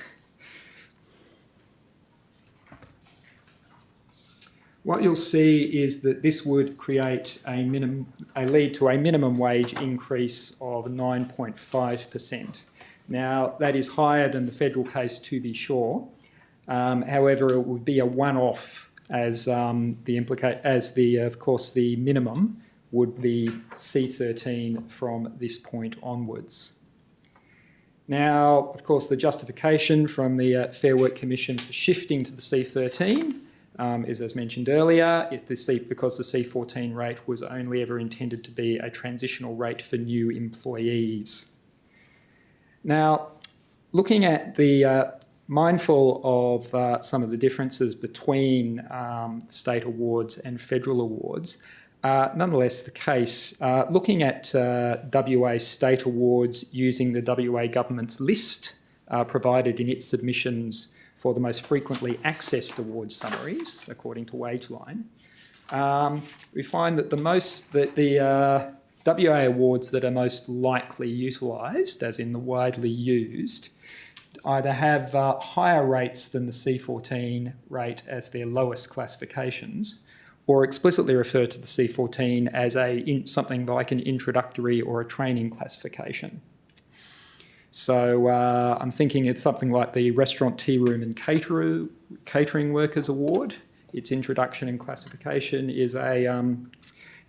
Speaker 3: What you'll see is that this would create lead to a minimum wage increase of 9.5%. Now, that is higher than the federal case, to be sure. However, it would be a one-off, as of course the minimum would be C13 from this point onwards. Now, of course, the justification from the Fair Work Commission for shifting to the C13 is, as mentioned earlier, because the C14 rate was only ever intended to be a transitional rate for new employees. Now, looking at mindful of some of the differences between state awards and federal awards, nonetheless the case, looking at WA state awards using the WA government's list provided in its submissions for the most frequently accessed award summaries, according to WageLine, we find that the WA awards that are most likely utilised, as in the widely used, either have higher rates than the C14 rate as their lowest classifications, or explicitly refer to the C14 as something like an introductory or a training classification. So I'm thinking it's something like the Restaurant, Tea Room and Catering Workers Award. Its introduction and classification is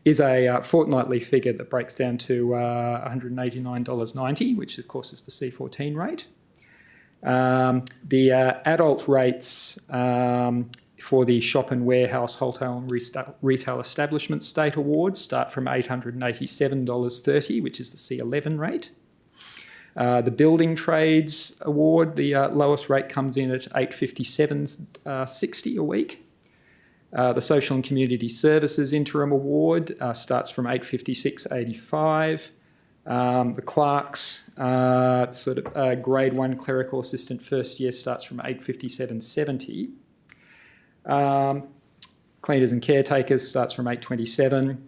Speaker 3: is a fortnightly figure that breaks down to $189.90, which of course is the C14 rate. The adult rates for the shop and warehouse, wholesale and retail establishment state awards start from $887.30, which is the C11 rate. The building trades award, the lowest rate comes in at $857.60 a week. The social and community services interim award starts from $856.85. The clerks, grade 1 clerical assistant first year starts from $857.70. Cleaners and caretakers starts from $827.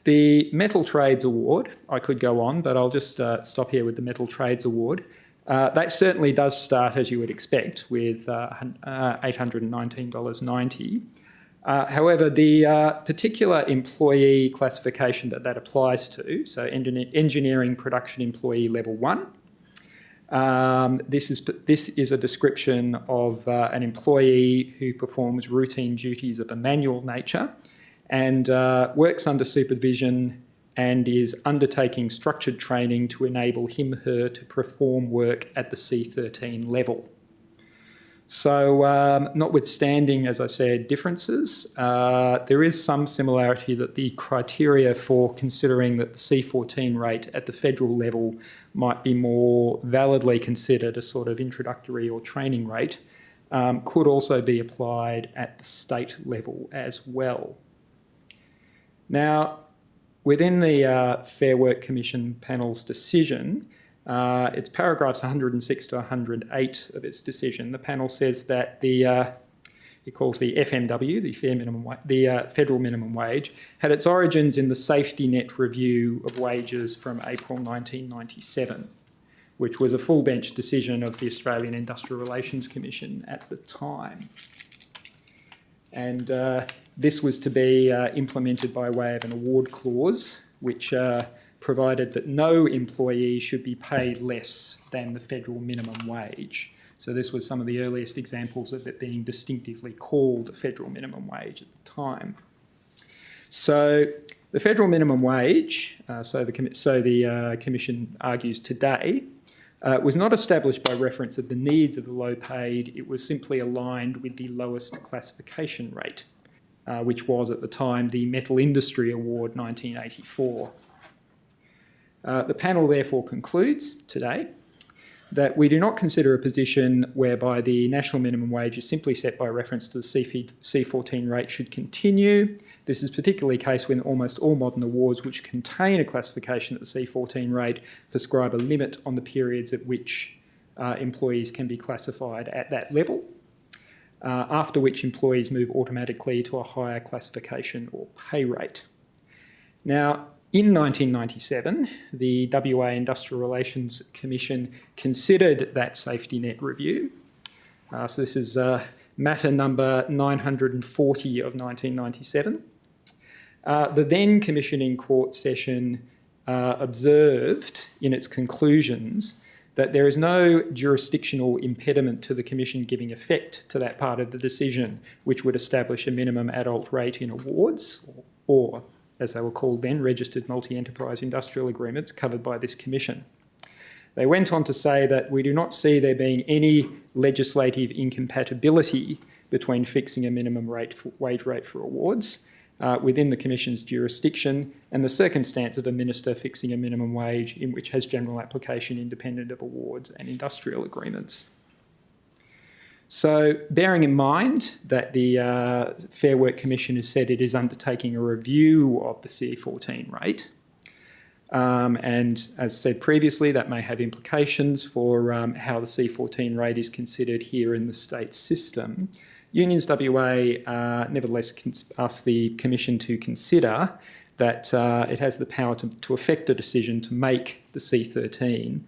Speaker 3: The metal trades award, I could go on, but I'll just stop here with the metal trades award. That certainly does start, as you would expect, with $819.90. However, the particular employee classification that applies to, so engineering production employee level 1, this is a description of an employee who performs routine duties of a manual nature and works under supervision and is undertaking structured training to enable him/her to perform work at the C13 level. So, notwithstanding, as I said, differences, there is some similarity that the criteria for considering that the C14 rate at the federal level might be more validly considered a sort of introductory or training rate could also be applied at the state level as well. Now, within the Fair Work Commission panel's decision, it's paragraphs 106 to 108 of its decision. The panel says that it calls the FMW, the federal minimum wage, had its origins in the safety net review of wages from April 1997, which was a full bench decision of the Australian Industrial Relations Commission at the time. And this was to be implemented by way of an award clause, which provided that no employee should be paid less than the federal minimum wage. So this was some of the earliest examples of it being distinctively called a federal minimum wage at the time. So the federal minimum wage, so the Commission argues today, was not established by reference of the needs of the low paid. It was simply aligned with the lowest classification rate, which was at the time the Metal Industry Award 1984. The panel therefore concludes today that we do not consider a position whereby the national minimum wage is simply set by reference to the C14 rate should continue. This is particularly the case when almost all modern awards which contain a classification at the C14 rate prescribe a limit on the periods at which employees can be classified at that level, after which employees move automatically to a higher classification or pay rate. Now, in 1997, the WA Industrial Relations Commission considered that safety net review. So this is matter number 940 of 1997. The then Commission in court session observed in its conclusions that there is no jurisdictional impediment to the Commission giving effect to that part of the decision which would establish a minimum adult rate in awards, or as they were called then, registered multi-enterprise industrial agreements covered by this Commission. They went on to say that we do not see there being any legislative incompatibility between fixing a minimum wage rate for awards within the Commission's jurisdiction and the circumstance of a minister fixing a minimum wage in which has general application independent of awards and industrial agreements. So, bearing in mind that the Fair Work Commission has said it is undertaking a review of the C14 rate, and as said previously, that may have implications for how the C14 rate is considered here in the state system, Unions WA nevertheless asked the Commission to consider that it has the power to effect a decision to make the C13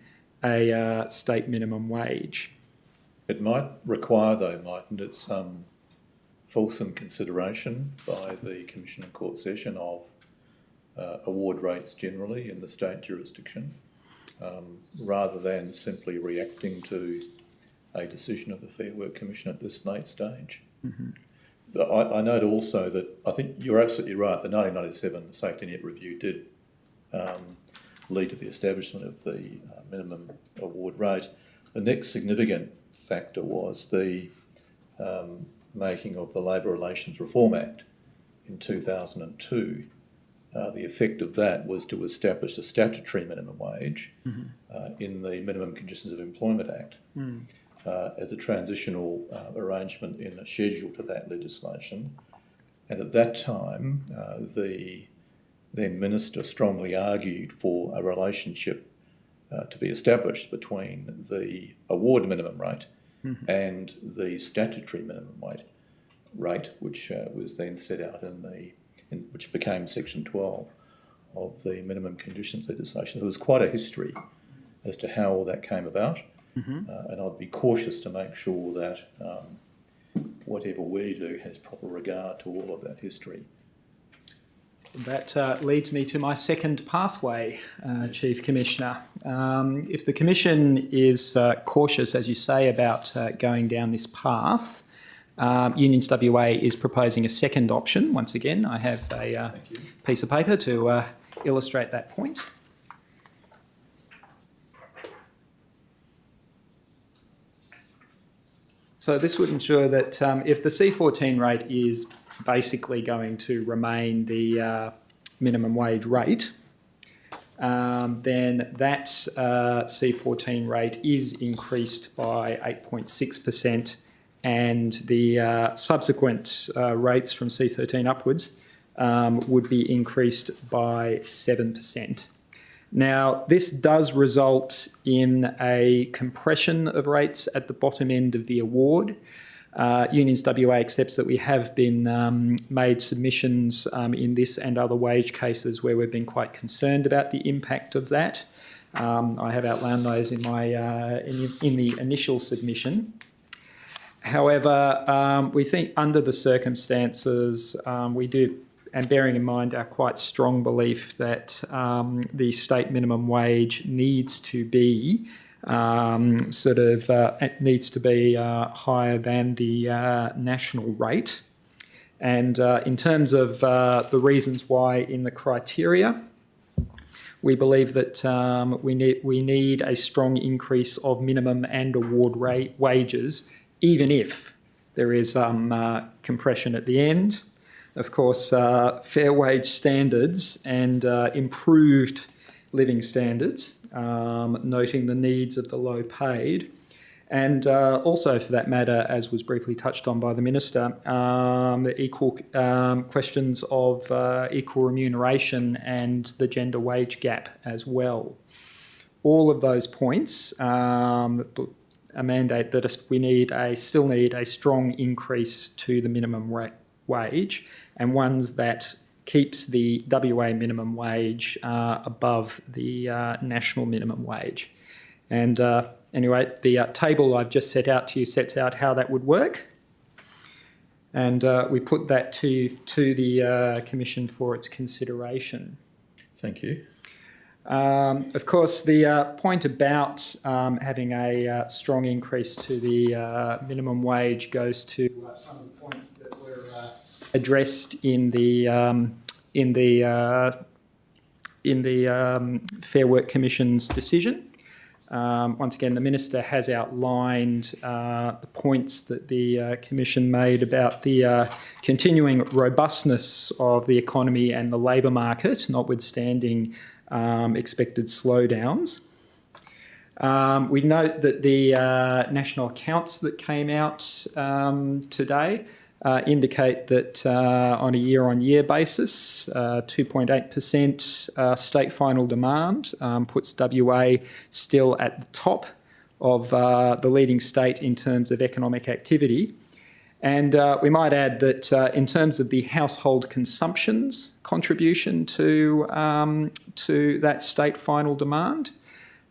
Speaker 3: a state minimum wage.
Speaker 1: It might require, though, mightn't it, some fulsome consideration by the Commission in court session of award rates generally in the state jurisdiction, rather than simply reacting to a decision of the Fair Work Commission at this late stage.
Speaker 3: Mm-hmm.
Speaker 1: I note also that I think you're absolutely right. The 1997 Safety Net Review did lead to the establishment of the minimum award rate. The next significant factor was the making of the Labour Relations Reform Act in 2002. The effect of that was to establish a statutory minimum wage in the Minimum Conditions of Employment Act as a transitional arrangement in a schedule to that legislation. And at that time, the then Minister strongly argued for a relationship to be established between the award minimum rate and the statutory minimum rate, which was then set out which became Section 12 of the Minimum Conditions legislation. So there's quite a history as to how all that came about, and I'd be cautious to make sure that whatever we do has proper regard to all of that history.
Speaker 3: That leads me to my second pathway, Chief Commissioner. If the Commission is cautious, as you say, about going down this path, Unions WA is proposing a second option. Once again, I have a piece of paper to illustrate that point. So this would ensure that if the C14 rate is basically going to remain the minimum wage rate, then that C14 rate is increased by 8.6%, and the subsequent rates from C13 upwards would be increased by 7%. Now, this does result in a compression of rates at the bottom end of the award. Unions WA accepts that we have been made submissions in this and other wage cases where we've been quite concerned about the impact of that. I have outlined those in my in the initial submission. However, we think under the circumstances, we do, and bearing in mind our quite strong belief that the state minimum wage needs to be it needs to be higher than the national rate. And in terms of the reasons why in the criteria, we believe that we need a strong increase of minimum and award rate wages, even if there is compression at the end. Of course, fair wage standards and improved living standards, noting the needs of the low paid, and also for that matter, as was briefly touched on by the Minister, the equal questions of equal remuneration and the gender wage gap as well. All of those points a mandate that we still need a strong increase to the minimum wage, and ones that keeps the WA minimum wage above the national minimum wage. And anyway, the table I've just set out to you sets out how that would work. And we put that to the Commission for its consideration.
Speaker 1: Thank you.
Speaker 3: Of course, the point about having a strong increase to the minimum wage goes to some of the points that were addressed in the Fair Work Commission's decision. Once again, the Minister has outlined the points that the Commission made about the continuing robustness of the economy and the labour market, notwithstanding expected slowdowns. We note that the national accounts that came out today indicate that on a year-on-year basis, 2.8% state final demand puts WA still at the top of the leading state in terms of economic activity. And we might add that in terms of the household consumption's contribution to that state final demand,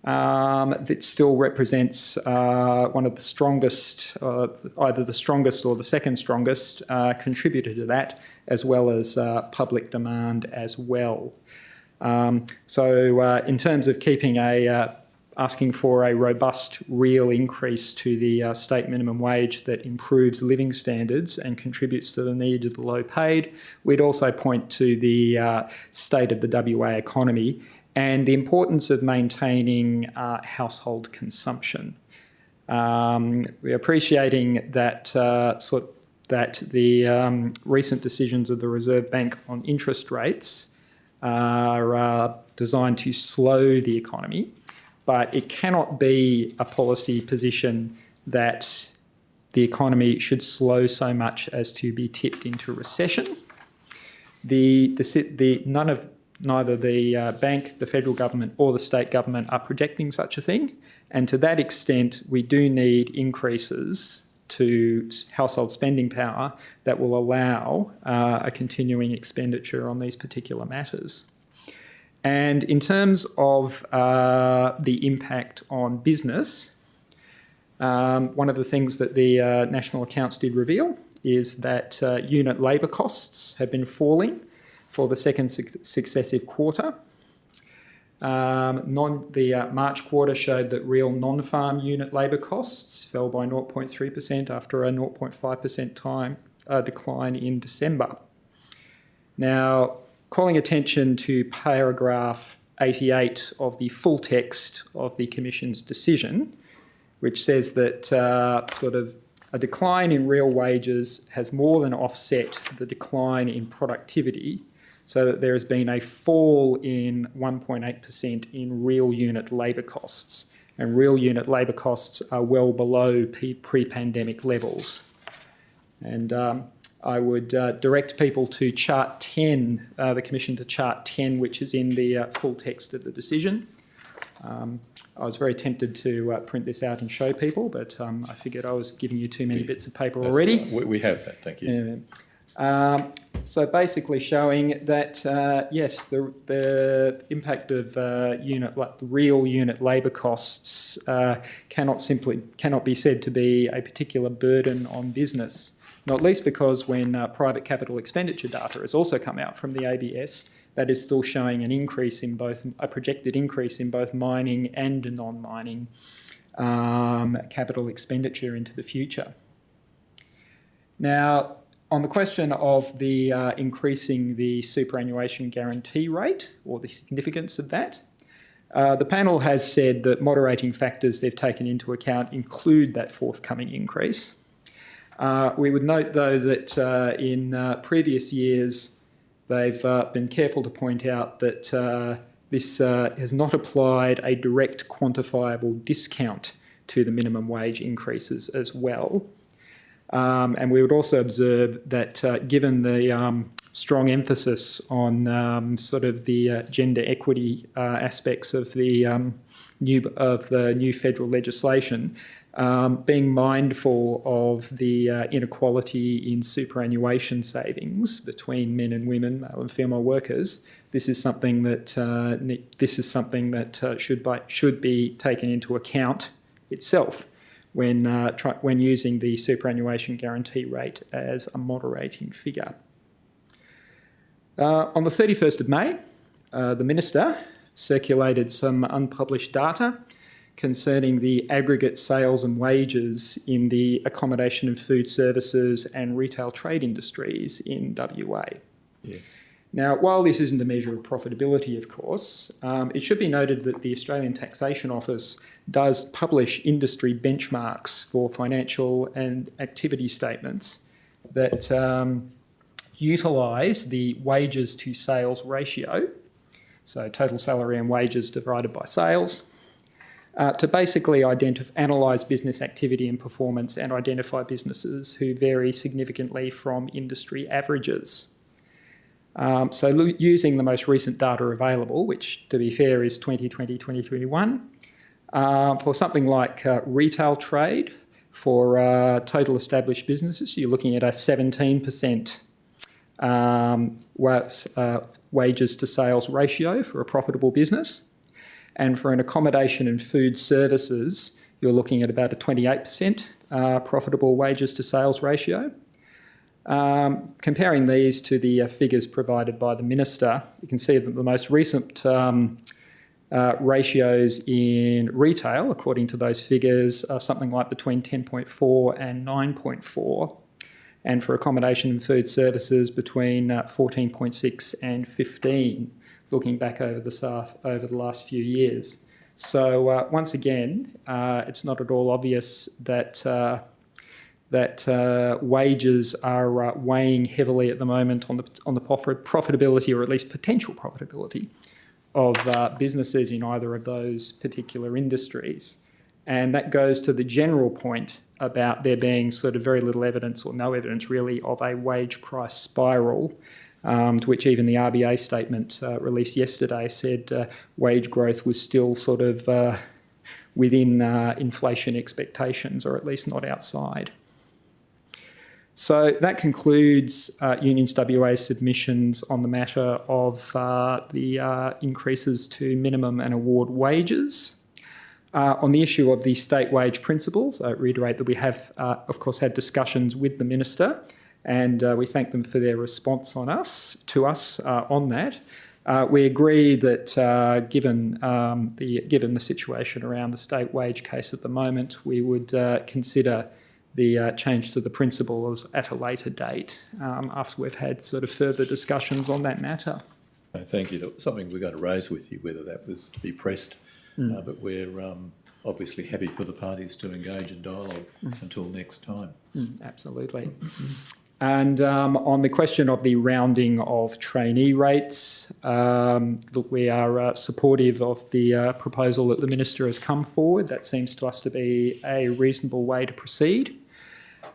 Speaker 3: that still represents one of the strongest, either the strongest or the second strongest contributor to that, as well as public demand as well. So in terms of keeping a asking for a robust real increase to the state minimum wage that improves living standards and contributes to the need of the low paid. We'd also point to the state of the WA economy and the importance of maintaining household consumption. We're appreciating that the recent decisions of the Reserve Bank on interest rates are designed to slow the economy, but it cannot be a policy position that the economy should slow so much as to be tipped into recession. Neither the bank, the federal government or the state government are projecting such a thing, and to that extent we do need increases to household spending power that will allow a continuing expenditure on these particular matters. And in terms of the impact on business, one of the things that the National Accounts did reveal is that unit labour costs have been falling for the second successive quarter. The March quarter showed that real non-farm unit labour costs fell by 0.3% after a 0.5% decline in December. Now, calling attention to paragraph 88 of the full text of the Commission's decision, which says that a decline in real wages has more than offset the decline in productivity, so that there has been a fall in 1.8% in real unit labour costs, and real unit labour costs are well below pre-pandemic levels. And I would direct people to chart 10, the Commission to chart 10, which is in the full text of the decision. I was very tempted to print this out and show people, but I figured I was giving you too many bits of paper already.
Speaker 1: We have that, thank you.
Speaker 3: So basically showing that, yes, the impact of real unit labour costs cannot be said to be a particular burden on business, not least because when private capital expenditure data has also come out from the ABS, that is still showing a projected increase in both mining and non-mining capital expenditure into the future. Now, on the question of the increasing the superannuation guarantee rate, or the significance of that, the panel has said that moderating factors they've taken into account include that forthcoming increase. We would note, though, that in previous years they've been careful to point out that this has not applied a direct quantifiable discount to the minimum wage increases as well. And we would also observe that given the strong emphasis on the gender equity aspects of the new federal legislation, being mindful of the inequality in superannuation savings between men and women, male and female workers, this is something that should be taken into account itself when using the superannuation guarantee rate as a moderating figure. On the 31st of May, the Minister circulated some unpublished data concerning the aggregate sales and wages in the accommodation and food services and retail trade industries in WA.
Speaker 1: Yes.
Speaker 3: Now, while this isn't a measure of profitability, of course, it should be noted that the Australian Taxation Office does publish industry benchmarks for financial and activity statements that utilise the wages to sales ratio, so total salary and wages divided by sales, to basically analyse business activity and performance and identify businesses who vary significantly from industry averages. So using the most recent data available, which to be fair is 2020-2021, for something like retail trade, for total established businesses, you're looking at a 17% wages to sales ratio for a profitable business. And for an accommodation and food services, you're looking at about a 28% profitable wages to sales ratio. Comparing these to the figures provided by the Minister, you can see that the most recent Ratios in retail, according to those figures, are something like between 10.4 and 9.4. And for accommodation and food services, between 14.6 and 15, looking back over the last few years. So once again, it's not at all obvious that wages are weighing heavily at the moment on the profitability, or at least potential profitability, of businesses in either of those particular industries. And that goes to the general point about there being sort of very little evidence, or no evidence really, of a wage price spiral, to which even the RBA statement released yesterday said wage growth was still sort of within inflation expectations, or at least not outside. So that concludes Unions WA's submissions on the matter of the increases to minimum and award wages. On the issue of the state wage principles, I reiterate that we have, of course, had discussions with the Minister, and we thank them for their response to us on that. We agree that given the situation around the state wage case at the moment, we would consider the change to the principles at a later date after we've had sort of further discussions on that matter.
Speaker 1: Thank you. That was something we're going to raise with you, whether that was to be pressed, but we're obviously happy for the parties to engage in dialogue until next time.
Speaker 3: Absolutely. And on the question of the rounding of trainee rates, look, we are supportive of the proposal that the Minister has come forward. That seems to us to be a reasonable way to proceed.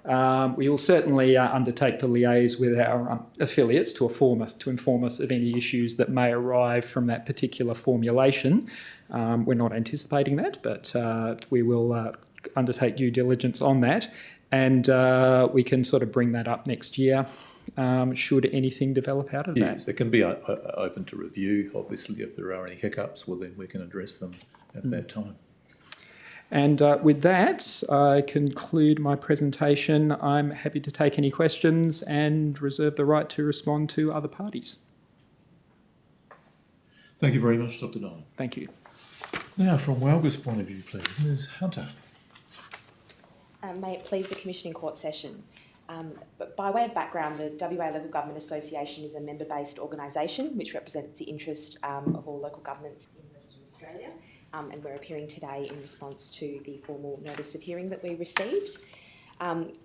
Speaker 3: We will certainly undertake to liaise with our affiliates to inform us of any issues that may arise from that particular formulation. We're not anticipating that, but we will undertake due diligence on that. And we can sort of bring that up next year, should anything develop out of that.
Speaker 1: Yes, it can be open to review. Obviously, if there are any hiccups, well, then we can address them at that time.
Speaker 3: And with that, I conclude my presentation. I'm happy to take any questions and reserve the right to respond to other parties.
Speaker 1: Thank you very much, Dr. Dolan.
Speaker 3: Thank you.
Speaker 1: Now, from WALGA's point of view, please, Ms Hunter.
Speaker 5: May it please the Commission in Court session. But by way of background, the WA Local Government Association is a member-based organisation which represents the interest of all local governments in Western Australia, and we're appearing today in response to the formal notice of hearing that we received.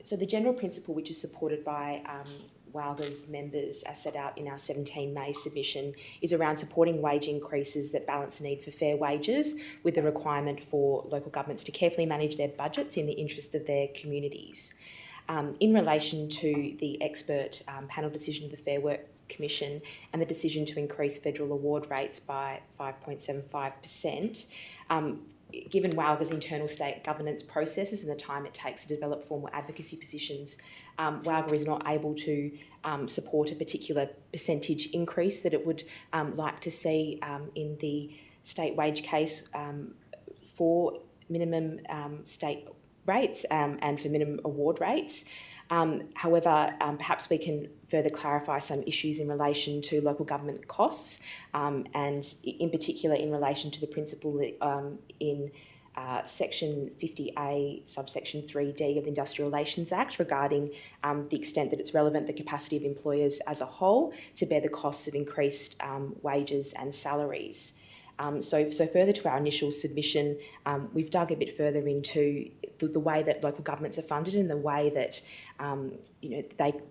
Speaker 5: So the general principle, which is supported by WALGA's members, as set out in our 17 May submission, is around supporting wage increases that balance the need for fair wages with the requirement for local governments to carefully manage their budgets in the interest of their communities. In relation to the expert panel decision of the Fair Work Commission and the decision to increase federal award rates by 5.75%, given WALGA's internal state governance processes and the time it takes to develop formal advocacy positions, WALGA is not able to support a particular percentage increase that it would like to see in the state wage case for minimum state rates and for minimum award rates. However, perhaps we can further clarify some issues in relation to local government costs, and in particular in relation to the principle in Section 50A, subsection 3D of the Industrial Relations Act regarding the extent that it's relevant the capacity of employers as a whole to bear the costs of increased wages and salaries. So further to our initial submission, we've dug a bit further into the way that local governments are funded and the way that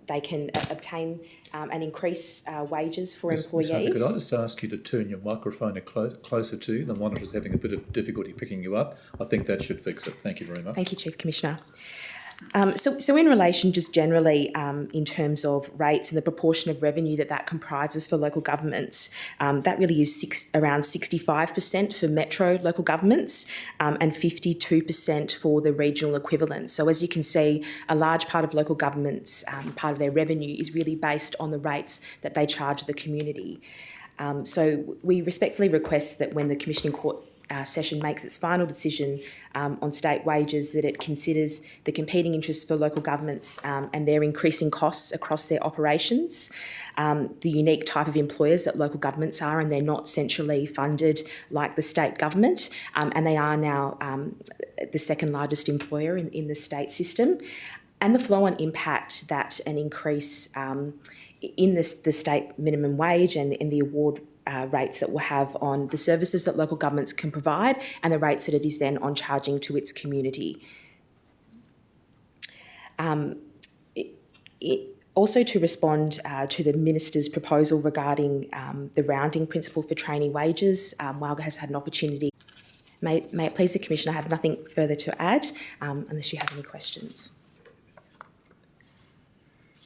Speaker 5: they can obtain and increase wages for employees.
Speaker 1: Ms. Hunter, could I just ask you to turn your microphone closer to you? The monitor's having a bit of difficulty picking you up. I think that should fix it. Thank you very much.
Speaker 5: Thank you, Chief Commissioner. So in relation just generally in terms of rates and the proportion of revenue that comprises for local governments, that really is around 65% for metro local governments and 52% for the regional equivalent. So as you can see, a large part of local governments, part of their revenue is really based on the rates that they charge the community. So we respectfully request that when the Commission in Court session makes its final decision on state wages, that it considers the competing interests for local governments and their increasing costs across their operations, the unique type of employers that local governments are, and they're not centrally funded like the state government, and they are now the second largest employer in the state system, and the flow-on impact that an increase in the state minimum wage and in the award rates that will have on the services that local governments can provide and the rates that it is then on charging to its community. Also, to respond to the Minister's proposal regarding the rounding principle for trainee wages, WALGA has had an opportunity. May it please the Commissioner, I have nothing further to add unless you have any questions.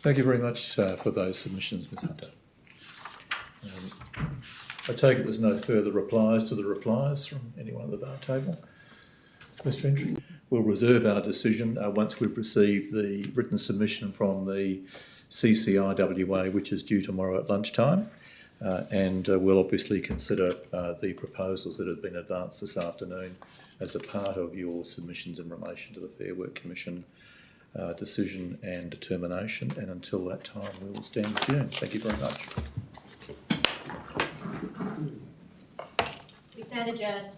Speaker 1: Thank you very much for those submissions, Ms Hunter. I take it there's no further replies to the replies from anyone at the bar table. Mr Entry, we'll reserve our decision once we've received the written submission from the CCIWA, which is due tomorrow at lunchtime, and we'll obviously consider the proposals that have been advanced this afternoon as a part of your submissions in relation to the Fair Work Commission decision and determination, and until that time we will stand adjourned. Thank you very much.
Speaker 2: We stand adjourned.